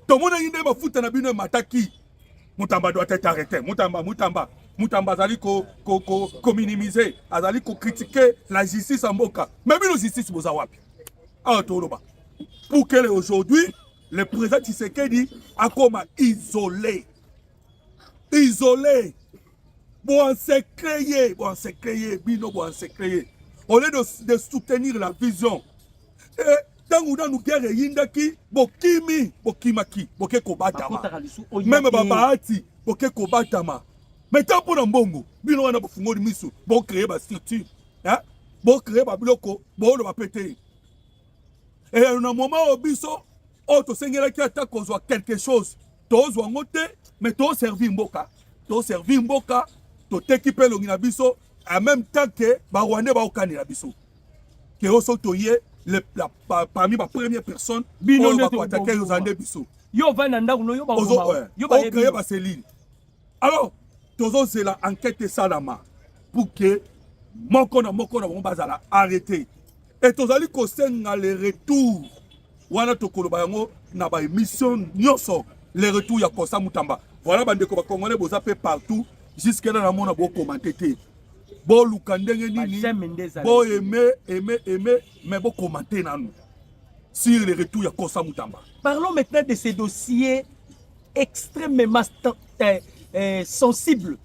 Speaker 2: to mona inde mafuta na bino mataki. Mutamba doit être arrêté. Mutamba azali ko minimiser, azali ko critiquer la justice en Boka. Mais la justice boza wapi. Pour que aujourd'hui le président Tshisekedi a comme isolé. Bon se créer, bino bon se créer. Au lieu de soutenir la vision. Et tangu nous guerre yindaki bokimaki bokeko batama même babahati bokeko batama mais tant pour mbongo bino wana bofungoli misu bo créer ba structure hein bo créer ba biloko bo lo ba péter et na moment obiso o to sengela ki ata kozwa quelque chose tozwa ngote mais to servir mboka to t'équiper longi biso en même temps que ba rwandais ba okani na biso que oso toye parmi ma première personne,
Speaker 1: yo
Speaker 2: alors, tous c'est la enquête salama pour que moko na bazala arrêté. Et tous allez les retours. Wana to koloba yango na ba émission nyoso le retour ya Kosa Mutamba. Voilà, bandeko ba Congolais boza pe partout. Jusque là, na mona bo commenter te. Bo lukandenge nini. Bo aimer, mais bo commenter na nous. Sur le retour ya Kosa Mutamba.
Speaker 1: Parlons maintenant de ces dossiers extrêmement sensibles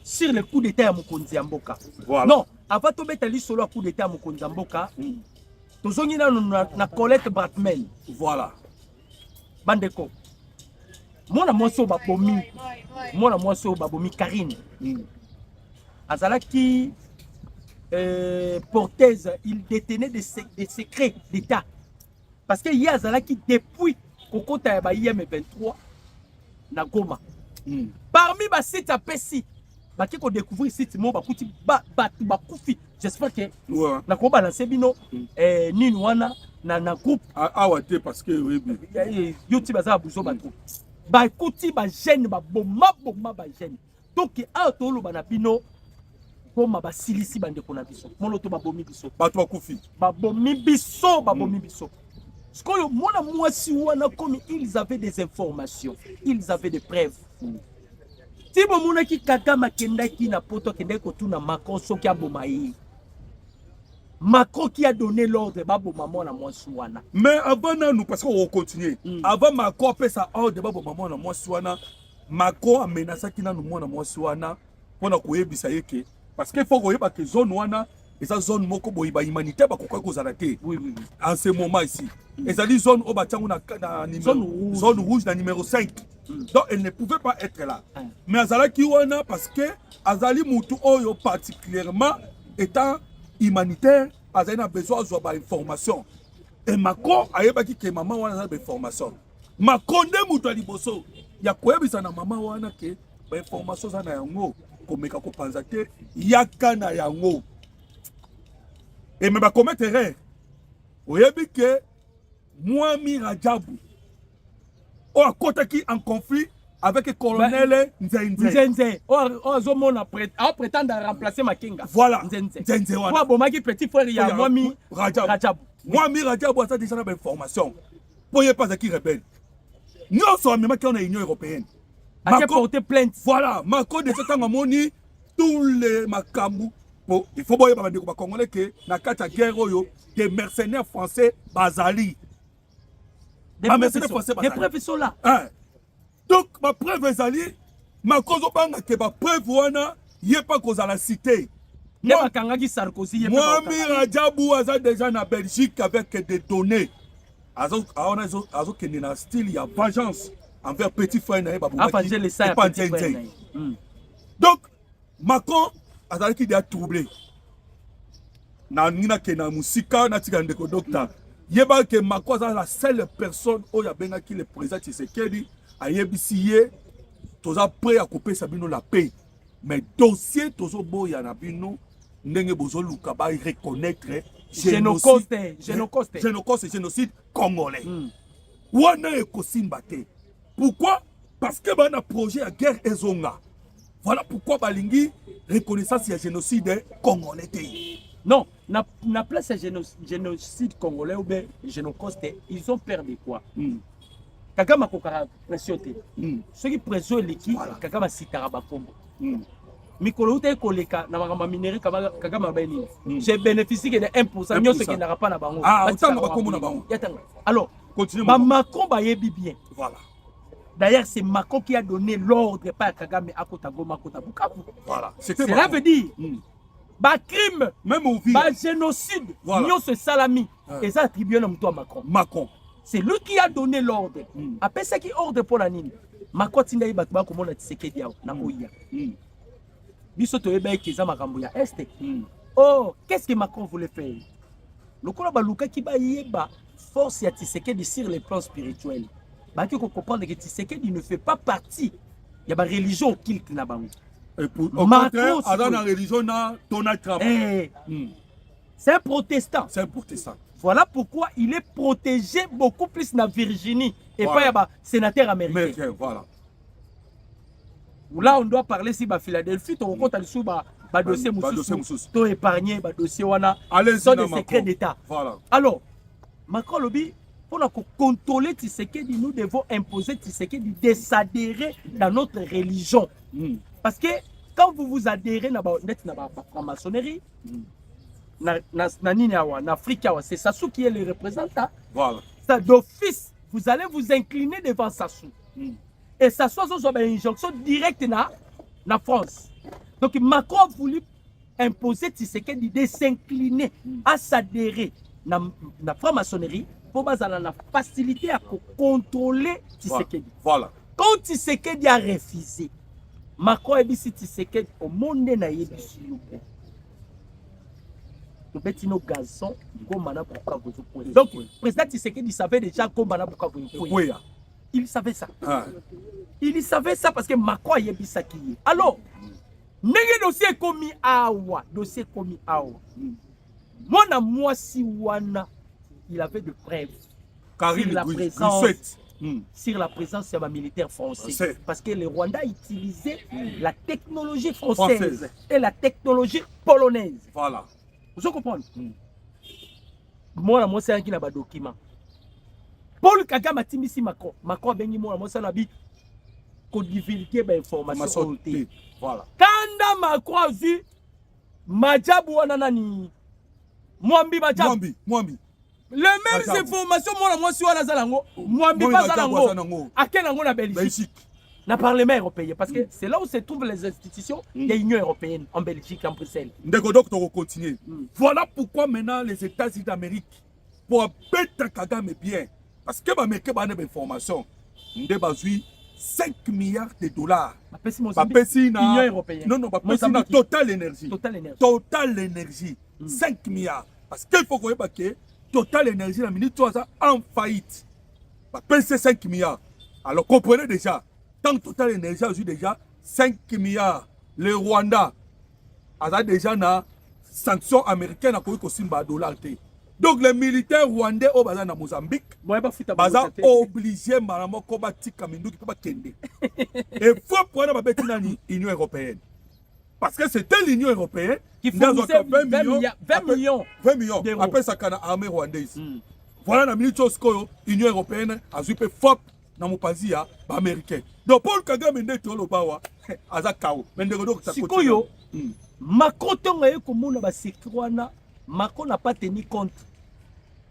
Speaker 1: sur le coup d'état à Mokonzi Mboka.
Speaker 2: Voilà.
Speaker 1: Non, avant de mettre solo à coup d'état à Mokonzi Mboka, nous avons na Colette Bratman.
Speaker 2: Voilà.
Speaker 1: Bandeko. Mona mwaso babomi Karine. Azalaki porteuse, il détenait des secrets d'État. Parce que hier Azalaki depuis Kokota ya ba IM23 na Goma. Parmi ba sites à Pessi, ba qui ko découvrir site mo ba kuti ba kufi. J'espère que na ko balancer bino nini wana na groupe
Speaker 2: awate parce que
Speaker 1: YouTube za buzo ba groupe. Ba kuti ba jeune ba bomba ba jeune. Donc a tolo ba na bino Goma ba silisi bande ko na biso. Moloto ba bomi biso.
Speaker 2: Ba to kufi.
Speaker 1: Ba bomi biso. Comme ils avaient des informations, ils avaient des preuves. Si vous avez Kagame qui n'a pas de Macron, qui a Macron qui a donné l'ordre,
Speaker 2: mais avant nous, parce qu'on va continuer, avant Macron a sa ordre, Macron a menacé qui n'a nous parce qu'il faut que zone wana et sa zone moko boyiba humanitaire ba koka kozala te.
Speaker 1: Oui.
Speaker 2: En ce moment ici. Et ça dit zone au batiango na zone rouge na numéro 5. Donc elle ne pouvait pas être là. Mais azala ki wana parce que azali mutu oyo particulièrement étant humanitaire, azali a besoin de information. Et Macron ayeba ki ke maman wana za information. Macron de mutu aliboso ya koyebisa na maman wana ke ba information za na yango komeka ko panza te yaka na yango. Et me ba commettre erreur. Oyebi que Moami Radjabou o akota ki en conflit avec le colonel
Speaker 1: Nzenze. O zomona prétendre remplacer Makenga.
Speaker 2: Voilà.
Speaker 1: Nzenze wana. Bon maki petit frère ya Moami Radjabou.
Speaker 2: Moami Radjabou a déjà une information. Pour y pas qui rebelle. Nous sommes même qui on est Union européenne.
Speaker 1: A porter plainte.
Speaker 2: Voilà, Macron de ce temps moni tous les makambu. Il faut boyer ba ndeko ba Congolais que na kata guerre oyo des mercenaires français bazali.
Speaker 1: Des preuves sont là.
Speaker 2: Donc ma preuve ezali Macron zo banga ke ba preuve wana yé pas cause à la cité.
Speaker 1: Moi kangaki Sarkozy yé pas.
Speaker 2: Moami Radjabou a déjà na Belgique avec des données. Azo kende na style ya vengeance envers petit frère na
Speaker 1: Babouaki.
Speaker 2: Donc Macron azali ki dia troublé na nina ke na musika na tika ndeko docteur yeba ke Macron est la seule personne où ya benga ki le président Tshisekedi a yebisiye toza prêt à couper sabino la paix mais dossier tozo boya na bino ndenge bozo luka ba reconnaître génocide congolais wana ekosimba te. Pourquoi? Parce que bana projet à guerre ezonga. Voilà pourquoi balingi reconnaissance ya génocide congolais.
Speaker 1: Non, na place génocide congolais ou bien génocide, ils ont perdu quoi? Kagame kokara pression te. Ceux qui pression leki Kagame sitara ba kombo. Mikolo ute koleka na makamba minéré Kagame ba nini? J'ai bénéficié de 1% nyoso qui n'aura pas na bango.
Speaker 2: Otanga ba kombo na bango.
Speaker 1: Alors,
Speaker 2: continue.
Speaker 1: Ba Macron ba yebi bien.
Speaker 2: Voilà.
Speaker 1: D'ailleurs, c'est Macron qui a donné l'ordre par Kagame à Kotagoma, Kotabukabu.
Speaker 2: Voilà.
Speaker 1: Cela veut dire, bah crime,
Speaker 2: même au vie,
Speaker 1: bah génocide, voilà. Ce salami, et ça attribué à Macron.
Speaker 2: Macron.
Speaker 1: C'est lui qui a donné l'ordre. Après ça qui ordre pour la nini. Macron tinda yi batba comme on a tissé dia na oya. Biso to eba ki za makambo ya este. Oh, qu'est-ce que Macron voulait faire? Le kola baluka ki ba yeba force ya Tshisekedi sur le plan spirituel. Bah que comprendre que Tshisekedi ne fait pas partie. Il y a une religion qui na bango.
Speaker 2: Et pour au contraire, dans la religion na Donald Trump.
Speaker 1: C'est un protestant.
Speaker 2: C'est un protestant.
Speaker 1: Voilà pourquoi il est protégé beaucoup plus na Virginie et voilà. Pas un sénateur américain.
Speaker 2: Voilà.
Speaker 1: Là on doit parler si ba Philadelphie to compte ali sous ba dossier mususu. To épargner ba dossier wana.
Speaker 2: Allez,
Speaker 1: sont des secrets d'État.
Speaker 2: Voilà.
Speaker 1: Alors Macron lobby pour contrôler Tshisekedi, nous devons imposer Tshisekedi de s'adhérer dans notre religion. Parce que quand vous vous adhérez dans la maçonnerie, en Afrique, c'est Sassou qui est le représentant.
Speaker 2: Voilà.
Speaker 1: D'office, vous allez vous incliner devant Sassou. Et Sassou a une injonction directe dans la France. Donc Macron a voulu imposer Tshisekedi de s'incliner à s'adhérer dans la franc-maçonnerie pour la facilité à contrôler Tshisekedi.
Speaker 2: Voilà.
Speaker 1: Quand Tshisekedi a refusé, Macron a dit Tshisekedi au monde n'a nos gazons, donc le président Tshisekedi savait déjà comment il savait ça. Il savait ça parce que Macron a dit ça qui est. Alors, n'est dossier commis awa, dossier commis awa. Moi si wana, il avait de preuves sur la présence. Sur la présence de militaire français. Parce que le Rwanda utilisait la technologie française et la technologie polonaise.
Speaker 2: Voilà.
Speaker 1: Vous comprenez? Moi, c'est un qui n'a pas de document. Paul Kagame a dit ici Macron. Macron a béni moi, c'est un qu'on divulgue l'information.
Speaker 2: Voilà.
Speaker 1: Quand Macron a vu Madjabou Ananani, Mwambi Madjabou.
Speaker 2: Mwambi.
Speaker 1: Les mêmes informations, moi, si on a Zalango, Mwambi Zalango, à quel angle la Belgique, na Parlement européen, parce que c'est là où se trouvent les institutions de l'Union européenne, en Belgique, en Bruxelles.
Speaker 2: Donc, continuer. Voilà pourquoi maintenant les États-Unis d'Amérique, pour battre Kagame bien, parce que l'Amérique a des informations, on a 5 milliards de dollars.
Speaker 1: L'Union européenne.
Speaker 2: Non, Total Énergie. Total Énergie. 5 milliards. Parce qu'il faut que Total Énergie, la minute en faillite. C'est 5 milliards. Alors comprenez déjà, tant que Total Énergie a eu déjà 5 milliards, le Rwanda a déjà une sanction américaine à $. Donc les militaires rwandais au Mozambique sont obligés de combattre Kende. Et il faut prendre l'Union européenne. Parce que c'était l'Union européenne
Speaker 1: qui fournissait 20 millions
Speaker 2: d'euros. Après ça, il y a l'armée rwandaise. Voilà la minute où l'Union européenne a joué FOP dans mon pays américain. Donc Paul Kagame est dans le bawa, Azakao.
Speaker 1: Sikoyo, Macron Macron n'a pas tenu compte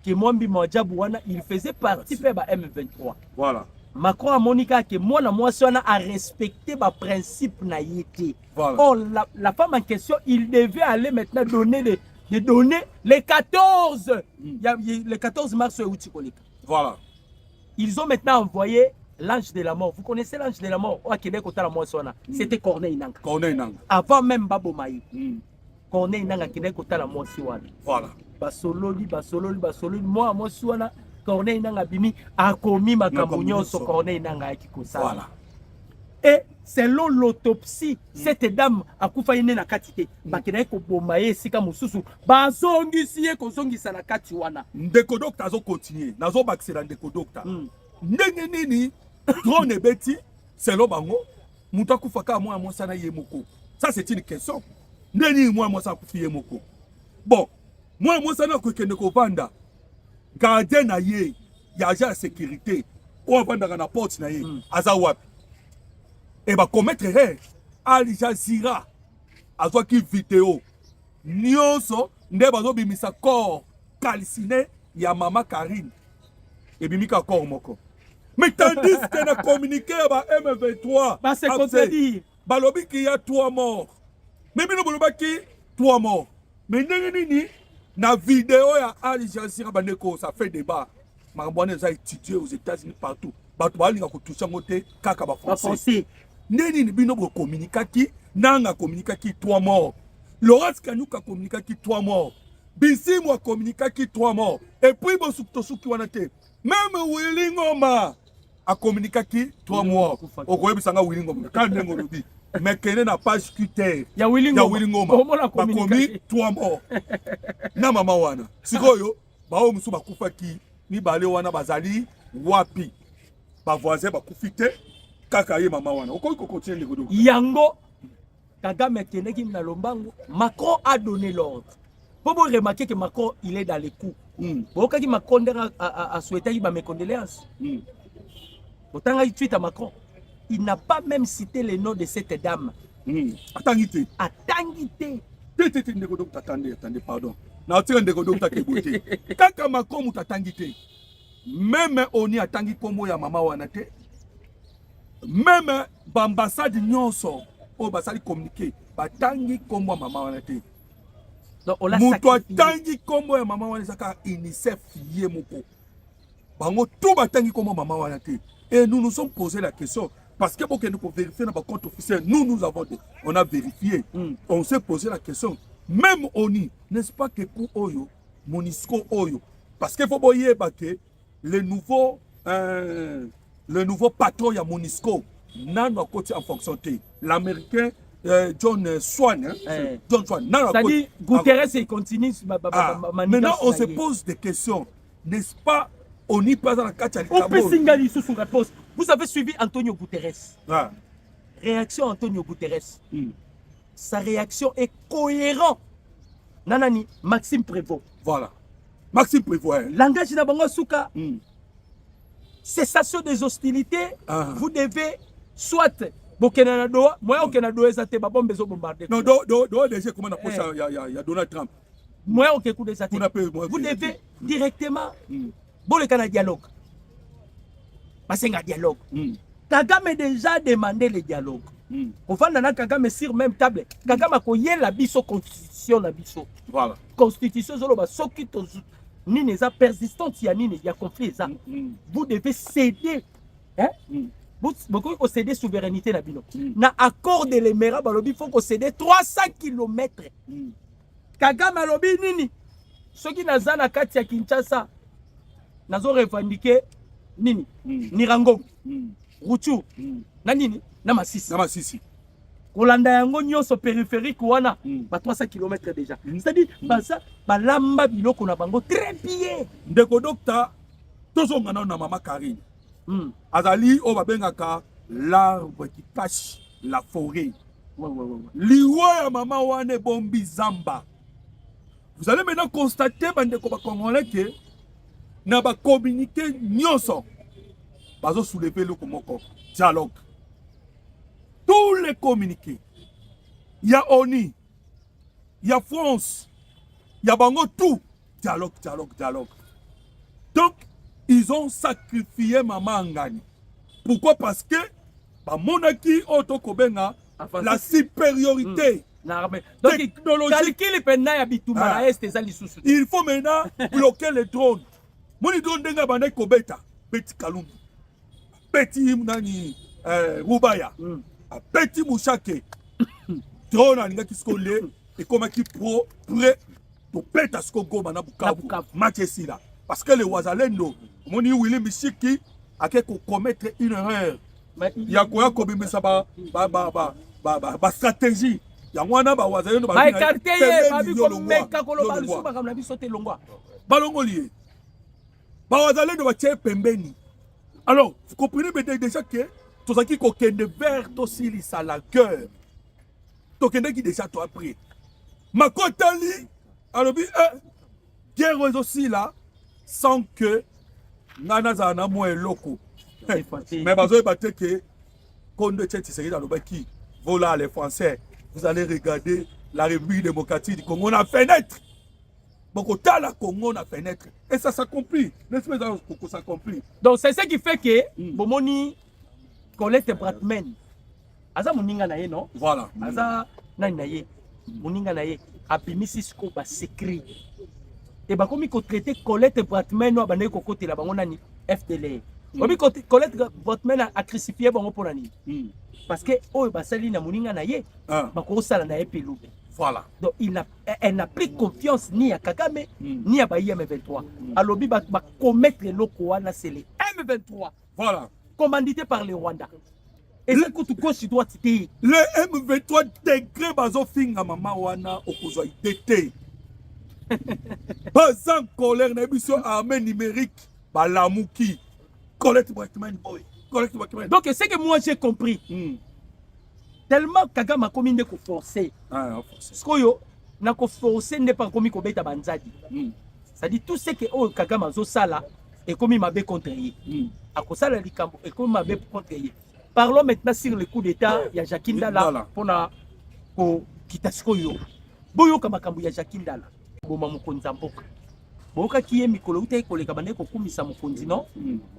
Speaker 1: que Mwambi Madjabouana, il faisait partie de M23.
Speaker 2: Voilà.
Speaker 1: Macron a monika que moi a respecté les principes naïté.
Speaker 2: Voilà.
Speaker 1: Or la femme en question, il devait aller maintenant donner les données les 14. Le 14 mars
Speaker 2: Voilà.
Speaker 1: Ils ont maintenant envoyé l'ange de la mort. Vous connaissez l'ange de la mort? C'était Corneille Nangaa.
Speaker 2: Corneille Nangaa.
Speaker 1: Avant même Babo Maï. Corneille Nangaa qui n'est qu'au la mort.
Speaker 2: Voilà.
Speaker 1: Basololi, moi Siwana. Corneille Nangaa bimi a commis ma sur Corneille Nangaa qui kosa.
Speaker 2: Voilà.
Speaker 1: Et selon l'autopsie, cette dame a koufaine na katite. Bakina ko bomaye sika mususu. Bazongisi ye kozongisa na kati wana.
Speaker 2: Ndeko docteur zo continuer. Nazo baxela ndeko docteur. Ndenge nini drone beti selon bango muta kufaka moi sana yemoko. Ça c'est une question. Ndeni moi sana kufi yemoko. Bon, moi sana ko kende ko vanda. Gardien na ye, y a agent de sécurité, ou on va dans la porte na ye, azawap. Et bah commettre erreur, Al Jazeera, azwa ki vidéo, nyonso, nde bazo bimisa corps calciné ya mama Karine. Et bimika corps moko. Mais tandis que na communiqué ba M23,
Speaker 1: bah c'est contredire.
Speaker 2: Balobi ki y a 3 morts. Mais bino boloba ki 3 morts. Mais nini na vidéo ya Al Jazeera bandeko, ça fait débat. Marabouane a étudié aux États-Unis partout. Batouali a touché en côté kaka ba français. Neni ni bino bo communiquer qui nanga communiquer qui 3 morts. Laurence Kanuka communiquer qui 3 morts. Bisi moi communiquer qui 3 morts. Et puis bo suki wana te. Même Willy Ngoma a communiquer qui 3 morts. Okoye bisanga Willy Ngoma. Quand nengo lobi. Mais kene na page Twitter.
Speaker 1: Ya Willy Ngoma.
Speaker 2: Ba commis 3 morts. Na mama wana. Sikoyo ba o musu bakufa ki ni bale wana bazali wapi. Ba voisin bakufite. Kaka ye mama wana. Oko continue le
Speaker 1: Yango Kagame teneki na lombango. Macron a donné l'ordre. Faut vous remarquer que Macron il est dans les coups. bokaki Macron a souhaité mes condoléances. Autant il tweet à Macron, il n'a pas même cité le nom de cette dame.
Speaker 2: Attendez. Attendez, pardon. Quand Macron m'a attendé, même on y attendit comme ya maman wanate, même l'ambassade nyonso, au basali communiqué, batangi comme maman wanate. Muto atangi kombo ya mama wana saka UNICEF yé moko. Bango tout batangi kombo mama wana te. Et nous nous sommes posé la question parce que pour que nous vérifier dans compte officiel, on a vérifié. On s'est posé la question. Même ONI, n'est-ce pas que pour Oyo, Monisco Oyo, parce qu'il faut voyer que le nouveau patron ya Monisco n'a pas côté en fonction de l'américain. John Swan, John Swan.
Speaker 1: C'est-à-dire, Guterres, il continue.
Speaker 2: Maintenant, on se pose des questions. N'est-ce pas? On y passe dans la carte.
Speaker 1: On peut signaler sous réponse. Vous avez suivi Antonio Guterres. Réaction Antonio Guterres. Sa réaction est cohérente. Nanani, Maxime Prévost.
Speaker 2: Voilà. Maxime Prévost.
Speaker 1: Langage d'Abango Souka. Cessation des hostilités. Vous devez soit. Bokena doa, moi okena doa ça te ba bombe zo bombarder.
Speaker 2: Non, do déjà comment on approche il y a Donald Trump.
Speaker 1: Moi ok coup de ça. Vous devez directement bon le canal dialogue. Basenga dialogue. Kagame déjà demandé le dialogue. Ofanda na Kagame sur même table. Kagame ko yela biso constitution na biso.
Speaker 2: Voilà.
Speaker 1: Constitution zolo ba soki to nini za persistance ya nini ya conflit ça. Vous devez céder hein? Beaucoup ont cédé souveraineté na bino. Na accord de l'Émirat balobi faut qu'on céder 300 km. Kagame lobi nini? Soki naza na kati ya Kinshasa nazo revendiquer nini? Nirango. Ruchu. Na nini? Na Masisi.
Speaker 2: Na Masisi.
Speaker 1: Kolanda yango nyonso périphérique wana ba 300 km déjà. C'est-à-dire basa balamba biloko na bango très bien.
Speaker 2: Ndeko docteur tozonga na mama Karine. Azali o babengaka l'arbre qui cache la forêt. Liwa ya mama wane bombi zamba. Vous allez maintenant constater bandeko ba congolais que na ba communiquer nyonso bazo soulever le komoko dialogue. Tous les communiqués. Il y a ONU, il y a France, il y a bango tout dialogue. Donc ils ont sacrifié Maman Ngani. Pourquoi? Parce que monarchie autokobenga la supériorité technologique. Il faut maintenant bloquer les drones. Moni drone denga bana kobeta Beti Kalumbi, Beti Mnani Rubaya, Beti Mouchake. Drone aninga kiskonde et comme qui pro prêt pour beta skoko mana Bukavu match là. Parce que les Wazalendo, Moni Willy Michiki a commettre une erreur. Il y a quoi comme ça stratégie. Il y a un ba Wazalendo ba
Speaker 1: écarté babi comme meka koloba lusu ba kamna biso te longwa.
Speaker 2: Balongolier. Ba Wazalendo ba tie pembeni. Alors, vous comprenez déjà que tout ça qui kokende vers aussi ça la cœur. Tokende qui déjà toi après. Makotali alors guerre aussi là sans que nana za na mo eloko. Mais bazo battre que Kondo Tshisekedi dans le baki voilà les Français. Vous allez regarder la République démocratique du Congo, on a fenêtre. Beaucoup de la Congo, on a fenêtre. Et ça s'accomplit. N'est-ce pas que ça s'accomplit?
Speaker 1: Donc c'est ce qui fait que Bomoni Colette Bratman, Aza Moninga Naye, non?
Speaker 2: Voilà.
Speaker 1: Aza Naye, Moninga Naye, Abimisi Skoba s'écrit. Et bah comme il faut traiter Colette Bratman, on a bané côté la bangonani FDL. Comme Colette Bratman a crucifié bango pour l'année. Parce que oh basali na Moninga Naye, bah ko sala na epelou.
Speaker 2: Voilà.
Speaker 1: Donc elle n'a plus confiance ni à Kagame ni à Baïa M23. Alors il va commettre le Lokoana, c'est les M23.
Speaker 2: Voilà.
Speaker 1: Commandité par le Rwanda. Et ça coûte quoi si doit citer?
Speaker 2: Le M23 degré bazo finga mama wana okozwa idete. Pas en colère na biso armée numérique balamuki. Colette Bratman boy. Colette Bratman.
Speaker 1: Donc c'est que moi j'ai compris. Tellement Kagame a commis de forcer.
Speaker 2: Ah, forcer.
Speaker 1: Skoyo n'a ko forcer n'est pas commis ko beta banzadi. C'est-à-dire tout ce que oh Kagame azo sala et comme il m'avait contre lui. À cause ça likambo et comme il m'avait contre lui. Parlons maintenant sur le coup d'état il y a Jacques Ndala pour na ko kitasiko yo. Boyo kama kambu ya Jacques Ndala. Boma mokonzi mboka. Boka kiye mikolo ute koleka bande ko kumisa mokonzi non.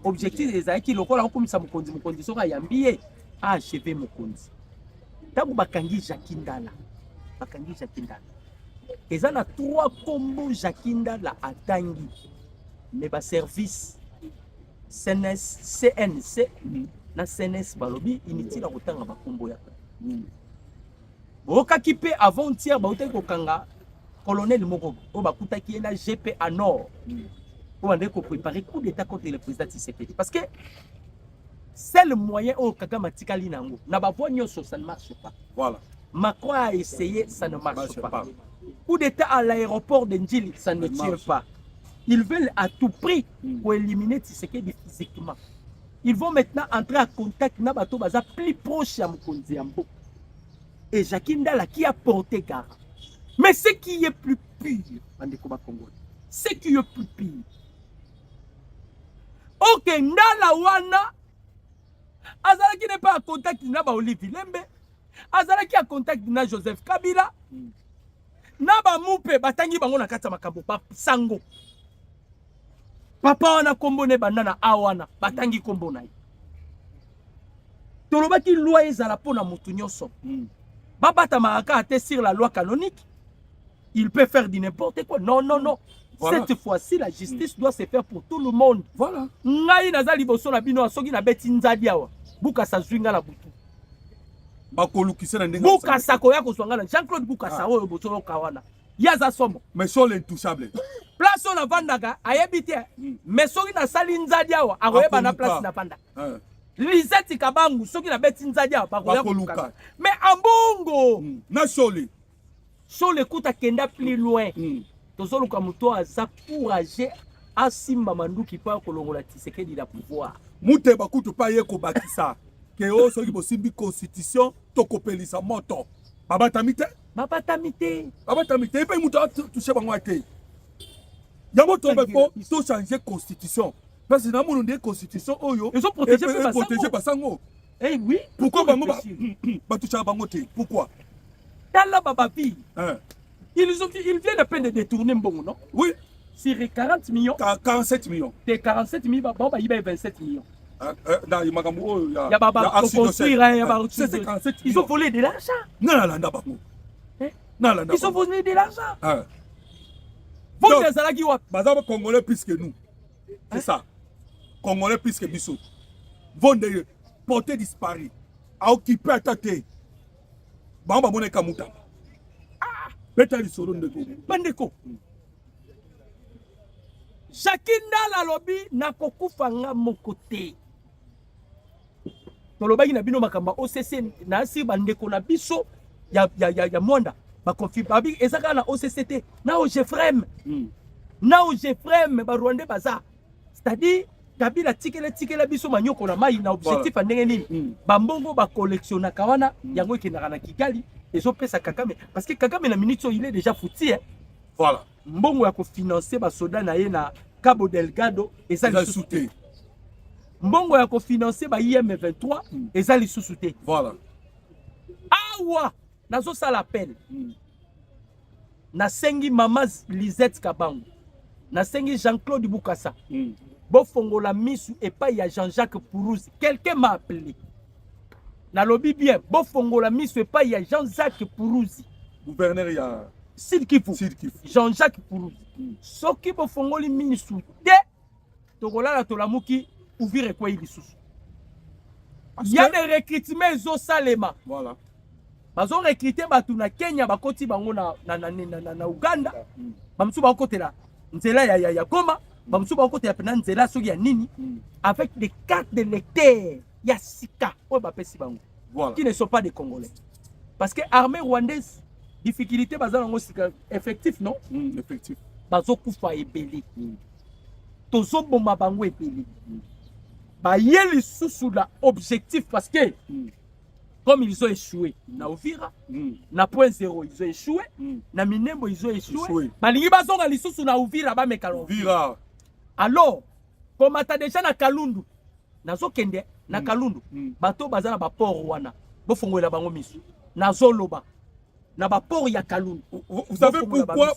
Speaker 1: Objectif ezaki lokola ko kumisa mokonzi soka yambiye achever mokonzi. Tangu bakangi Jacques Ndala. Bakangi Jacques Ndala. Eza na 3 combos Jacques Ndala atangi. Mais ba service CNC na CNS balobi inutile kotanga ba combo ya. Boka kipe avant-hier ba utai kokanga colonel moko o bakuta ki na GP à nord. Pour ande ko préparer coup d'état contre le président Tshisekedi parce que c'est le moyen au Kagame tikali nango. Na ba voix nyonso ça ne marche pas.
Speaker 2: Voilà.
Speaker 1: Macron a essayé, ça ne marche pas. Coup d'état à l'aéroport de Ndjili, ça ne tire pas. Ils veulent à tout prix pour éliminer Tshisekedi physiquement. Ils vont maintenant entrer en contact na bato baza plus proche à Mokonzi Yambo. Et Jacques Ndala qui a porté garde. Mais ce qui est plus pire, ce qui est plus pire. Ok, Ndala wana Azala qui n'est pas en contact na ba Olivier Lembe. Azala qui a contact na Joseph Kabila. Na ba mupe batangi bango na kata makambo pa sango. Papa wana kombo ne banana awana batangi kombo na ye. Tolobaki loi ezala pona mutu nyonso. Babata maraka ate sur la loi canonique. Il peut faire du n'importe quoi. Non, non, non. Voilà. Cette fois-ci, la justice doit se faire pour tout le monde. Voilà. Ngai nazali boso na bino asoki na beti nzadi awa. Buka sa zwinga la butu.
Speaker 2: Bakolukise na ndenga.
Speaker 1: Buka sa koya ko swanga na Jean-Claude Buka sa oyo boso kawana. Yaza somo.
Speaker 2: Mais sont l'intouchable.
Speaker 1: Place on a vandaka ayebite. Mais soki na sali nzadi awa akoyeba na place na panda. Lisette Kabangu soki na beti nzadi awa bakoya. Mais ambongo.
Speaker 2: Na Chole.
Speaker 1: Chole kuta kenda plus loin. Tozoluka muto aza courageux asimba manduki pa kolongola Tshisekedi la pouvoir.
Speaker 2: Mute bakutu pa ye ko bakisa. Que o soki bosimbi constitution to kopelisa moto. Baba tamite?
Speaker 1: Baba tamite.
Speaker 2: Baba tamite e pa mutu toucher bango ate. Yabo tombe ko to changer constitution. Parce que na monu de constitution oyo
Speaker 1: ils sont protégés
Speaker 2: par sango.
Speaker 1: Eh oui.
Speaker 2: Pourquoi bango ba toucher bango te? Pourquoi?
Speaker 1: Dans la baba fille. Ils viennent à peine de détourner Mbongo, non?
Speaker 2: Oui.
Speaker 1: Sur 40 millions.
Speaker 2: 47 millions.
Speaker 1: T'es 47 millions, bon, il y a 27 millions.
Speaker 2: Il
Speaker 1: y a Baba construire, il y a Baba construire. Ils ont volé de l'argent.
Speaker 2: Non,
Speaker 1: ils ont volé de l'argent.
Speaker 2: Bon, les Alagi wa bazaba Congolais plus que nous. C'est ça. Congolais plus que Bissot. Vont de porter disparu. À occuper à tâter. Bamba Mone Kamuta.
Speaker 1: Bandeko. Jacques Ndala lobi na kokufa nga mokote. Tolobaki na bino makamba OCC na si bandeko na biso ya mwanda ba konfi babi ezaka na OCCT na OGFREM. Na OGFREM ba Rwanda baza. C'est-à-dire Kabila tikela biso manyoko na mai na objectif ndenge nini. Ba mbongo ba collectionna kawana yango ekendaka na Kigali. Et je pense à Kagame parce que Kagame na minute il est déjà foutu hein.
Speaker 2: Voilà.
Speaker 1: Mbongo ya ko financer ba soda na ye na Cabo Delgado et ça le soutien. Mbongo ya ko financer ba IM23 et ça le soutien.
Speaker 2: Voilà.
Speaker 1: Awa nazo sala appel. Na sengi mama Lisette Kabangu. Na sengi Jean-Claude Bukasa. Bo fongola misu et pas ya Jean-Jacques Pourouzi. Quelqu'un m'a appelé. Na lobby bien, bo fongola miso pas il y a Jean-Jacques Pourouzi.
Speaker 2: Gouverneur il y a
Speaker 1: Sid Kifu. Jean-Jacques Pourouzi. Soki bo fongoli miso de tokola la tolamuki ouvrir quoi il sous. Il y a des recrutements zo salema.
Speaker 2: Voilà.
Speaker 1: Bazo recruter batu na Kenya bakoti bango na Uganda. Bamsu ba kotela nzela ya Goma, bamsu ba kotela pena nzela soki ya nini avec des cartes de lecteur. Yassika, voilà. Qui ne sont pas des Congolais. Parce que l'armée rwandaise, difficulté, effectif, non?
Speaker 2: Effectif.
Speaker 1: Bazo kufa ebeli. Tozo bomba bango ebeli. Ba yeli sous la objectif parce que comme ils ont échoué na Uvira, na point zéro ils ont échoué, na Minembwe ils ont échoué. Balingi bazonga lisusu na Uvira ba meka Uvira. Alors, comme ata déjà na Kalundu, nazo kende na Kalundu, bato bazana ba port wana, bo fongola bango misu. Nazo loba na ba port ya Kalundu.
Speaker 2: Vous savez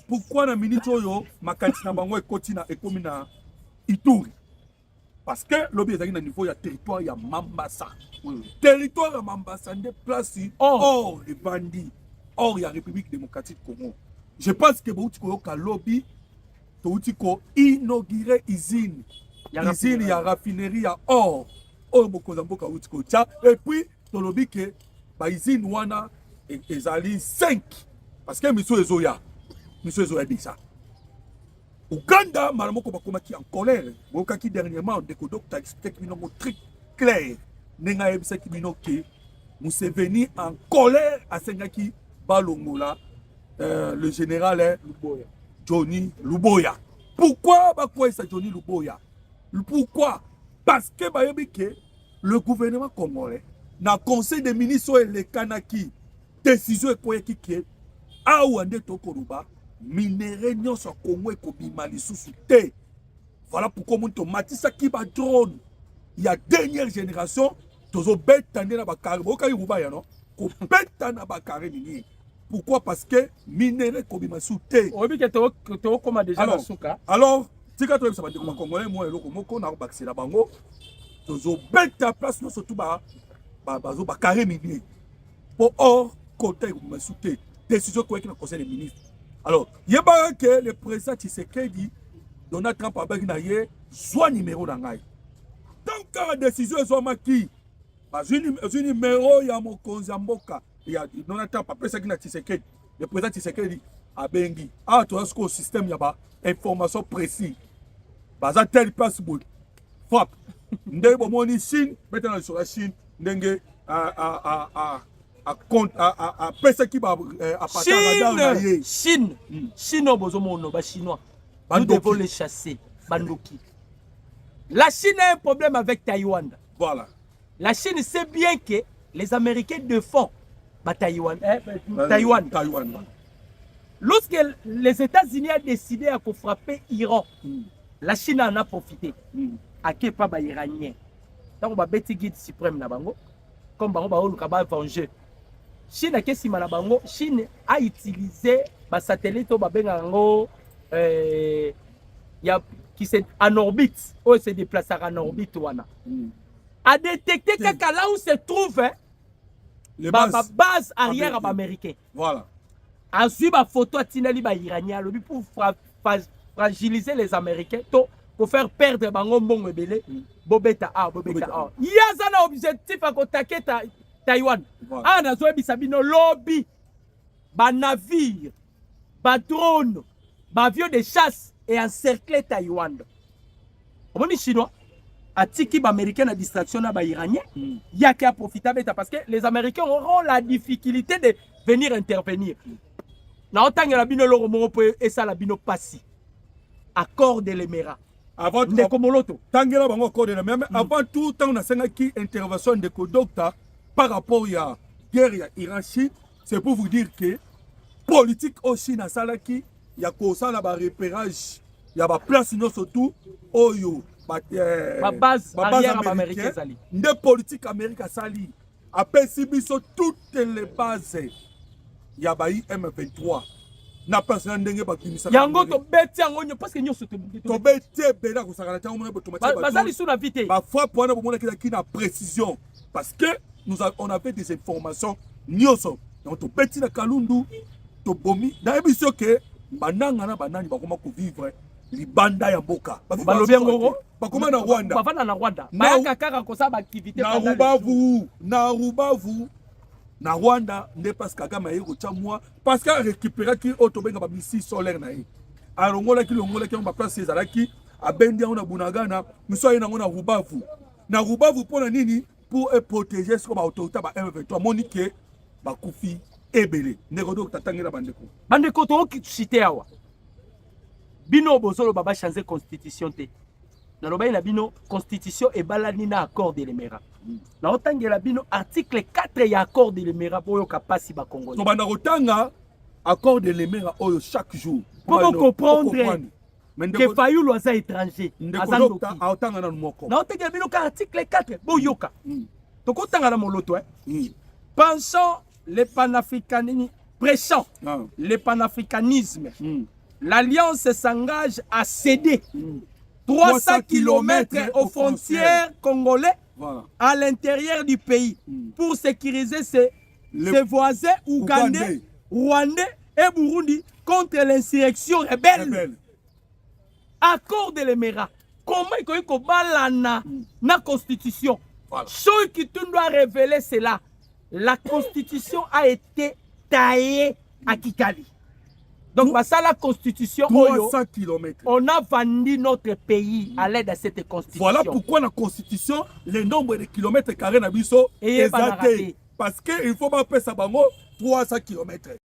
Speaker 2: pourquoi na minute oyo makanti na bango ekoti na ekomi na Ituri? Parce que l'objet est à niveau du territoire, il y a Mambasa. Territoire à Mambasa, des places hors les bandits, hors la République démocratique Congo. Je pense que vous avez lobby, vous avez inauguré usine. Usine, il y a raffinerie, il y a or. Or, et puis, le lobby que l'usine wana est allé 5. Parce que monsieur Ezoya déjà. Ouganda, malamoko bakoma qui en colère. Boka qui dernièrement de docteur explique une très clair. Nenga ebisa ki bino ke Museveni en colère à Sengaki Balongola le général Johnny Luboya. Pourquoi bakwa ça Johnny Luboya? Pourquoi? Parce que bayebi ke le gouvernement congolais na conseil des ministres et les kanaki décision ekoyeki ke awande tokoluba minéraux nyonso Congo ekobima lisusu te. Voilà pourquoi mon matisa ki ba drone. Il y a dernière génération tozo betande na bakare boka yubaya non ko betana bakare nini. Pourquoi? Parce que minéraux ekobima lisusu te.
Speaker 1: Obi ke to koma déjà na suka.
Speaker 2: Alors tika to ebisa ba ndeko congolais mo eloko moko na bakisela bango tozo beta place no surtout bazo bakare nini. Pour or côté ekobima lisusu te. Décision ko na conseil des ministres. Alors, il y a que le président Tshisekedi, Donald Trump a dit que soit numéro d'angaï. Tant que la décision est soit qui, un numéro, il y a mon Konzamboka. Il y a Donald Trump après ça qui n'a Tshisekedi. Le président Tshisekedi a bengi. Ah, tu as ce système, il y a information précise. Baza tel place bout. Frappe. Ndé bon moni Chine, maintenant sur la Chine, ndenge à pesa qui va
Speaker 1: Chine bozomono ba chinois nous devons les chasser bandoki. La Chine a un problème avec Taïwan.
Speaker 2: Voilà.
Speaker 1: La Chine sait bien que les Américains défendent Taïwan. Lorsque les États-Unis ont décidé à frapper l'Iran, la Chine en a profité. À quel pas iranien. Donc ba beti guide suprême na bango comme bango ba oluka ba venger. Chine Chine a utilisé un satellite qui est en orbite, ou se déplace en orbite. A détecté que là où se trouve la base arrière américaine.
Speaker 2: Voilà.
Speaker 1: A suivi la photo de iranien pour fragiliser les Américains, pour faire perdre Bango Ebele, Bobeta A. Il y a un objectif à attaquer Taïwan. Ah, nazo bisabino lobby, ba navire, ba drone, ba avion de chasse et encercler Taïwan. Comment les Chinois atiki ba américain à distraction na ba iranien, y a qu'à profiter parce que les Américains auront la difficulté de venir intervenir. Na autant la bino loro mo et ça la bino passi. Accord de l'Émirat.
Speaker 2: Avant
Speaker 1: de Komoloto.
Speaker 2: Tangela bango accord de l'Émirat, mais avant tout temps na senga qui intervention de docteur par rapport à la guerre Iran-Chine, c'est pour vous dire que politique aussi dans ça qui il y a quoi ça là repérage, il y a place non surtout oyo
Speaker 1: base arrière américaine sali.
Speaker 2: Des politiques américaines sali. Après si biso toutes les bases, il y a M23. Na personne ndenge ba kimisa.
Speaker 1: Yango to beti yango parce que nyoso
Speaker 2: to beti bela ko sakana tango mo automatique.
Speaker 1: Bazali sous la vite.
Speaker 2: Ba fois pour na bomona ki na précision parce que on avait des informations nyoso donc to beti na Kalundu to bomi na ebiso ke bananga na banani bakoma ko vivre libanda ya mboka
Speaker 1: balobi ngoko
Speaker 2: bakoma na Rwanda
Speaker 1: bafana na Rwanda bayaka kaka ko sa ba activité
Speaker 2: na Rwanda ne parce Kagame ayeko chamwa parce que récupérer ki otobenga ba missile solaire na ye alongola ki ba place ezalaki abendi on na Bunagana miso ye nango na Rubavu pona nini pour protéger ce comme autorité ba M23 monique ba kufi ebele negodo tatangela bandeko
Speaker 1: to cité awa bino bozolo baba changer constitution te nalobai na bino constitution ebalani na accord de Lemera. Na otangela bino article 4 ya accord de Lemera boyo kapasi ba Congolais.
Speaker 2: To banda kotanga accord de Lemera oyo chaque jour.
Speaker 1: Pour comprendre que Fayulu aza étranger.
Speaker 2: Ndeko aotanga na moko.
Speaker 1: Na otangela bino ka article 4 boyoka. To kotanga na moloto Pensons le panafricanisme, prêchant le panafricanisme. L'Alliance s'engage à céder 300 km aux frontières congolais à l'intérieur du pays pour sécuriser ses voisins ougandais, rwandais et burundi contre l'insurrection rebelle. Accord de Lemera. Comment il faut que la constitution? Ce qui doit révéler cela. La constitution a été taillée à Kigali. Donc, ça, la constitution,
Speaker 2: 300 km.
Speaker 1: On a vendu notre pays à l'aide de cette constitution.
Speaker 2: Voilà pourquoi la constitution, le nombre de kilomètres carrés n'abisso est raté. Parce qu'il ne faut pas faire ça 300 km.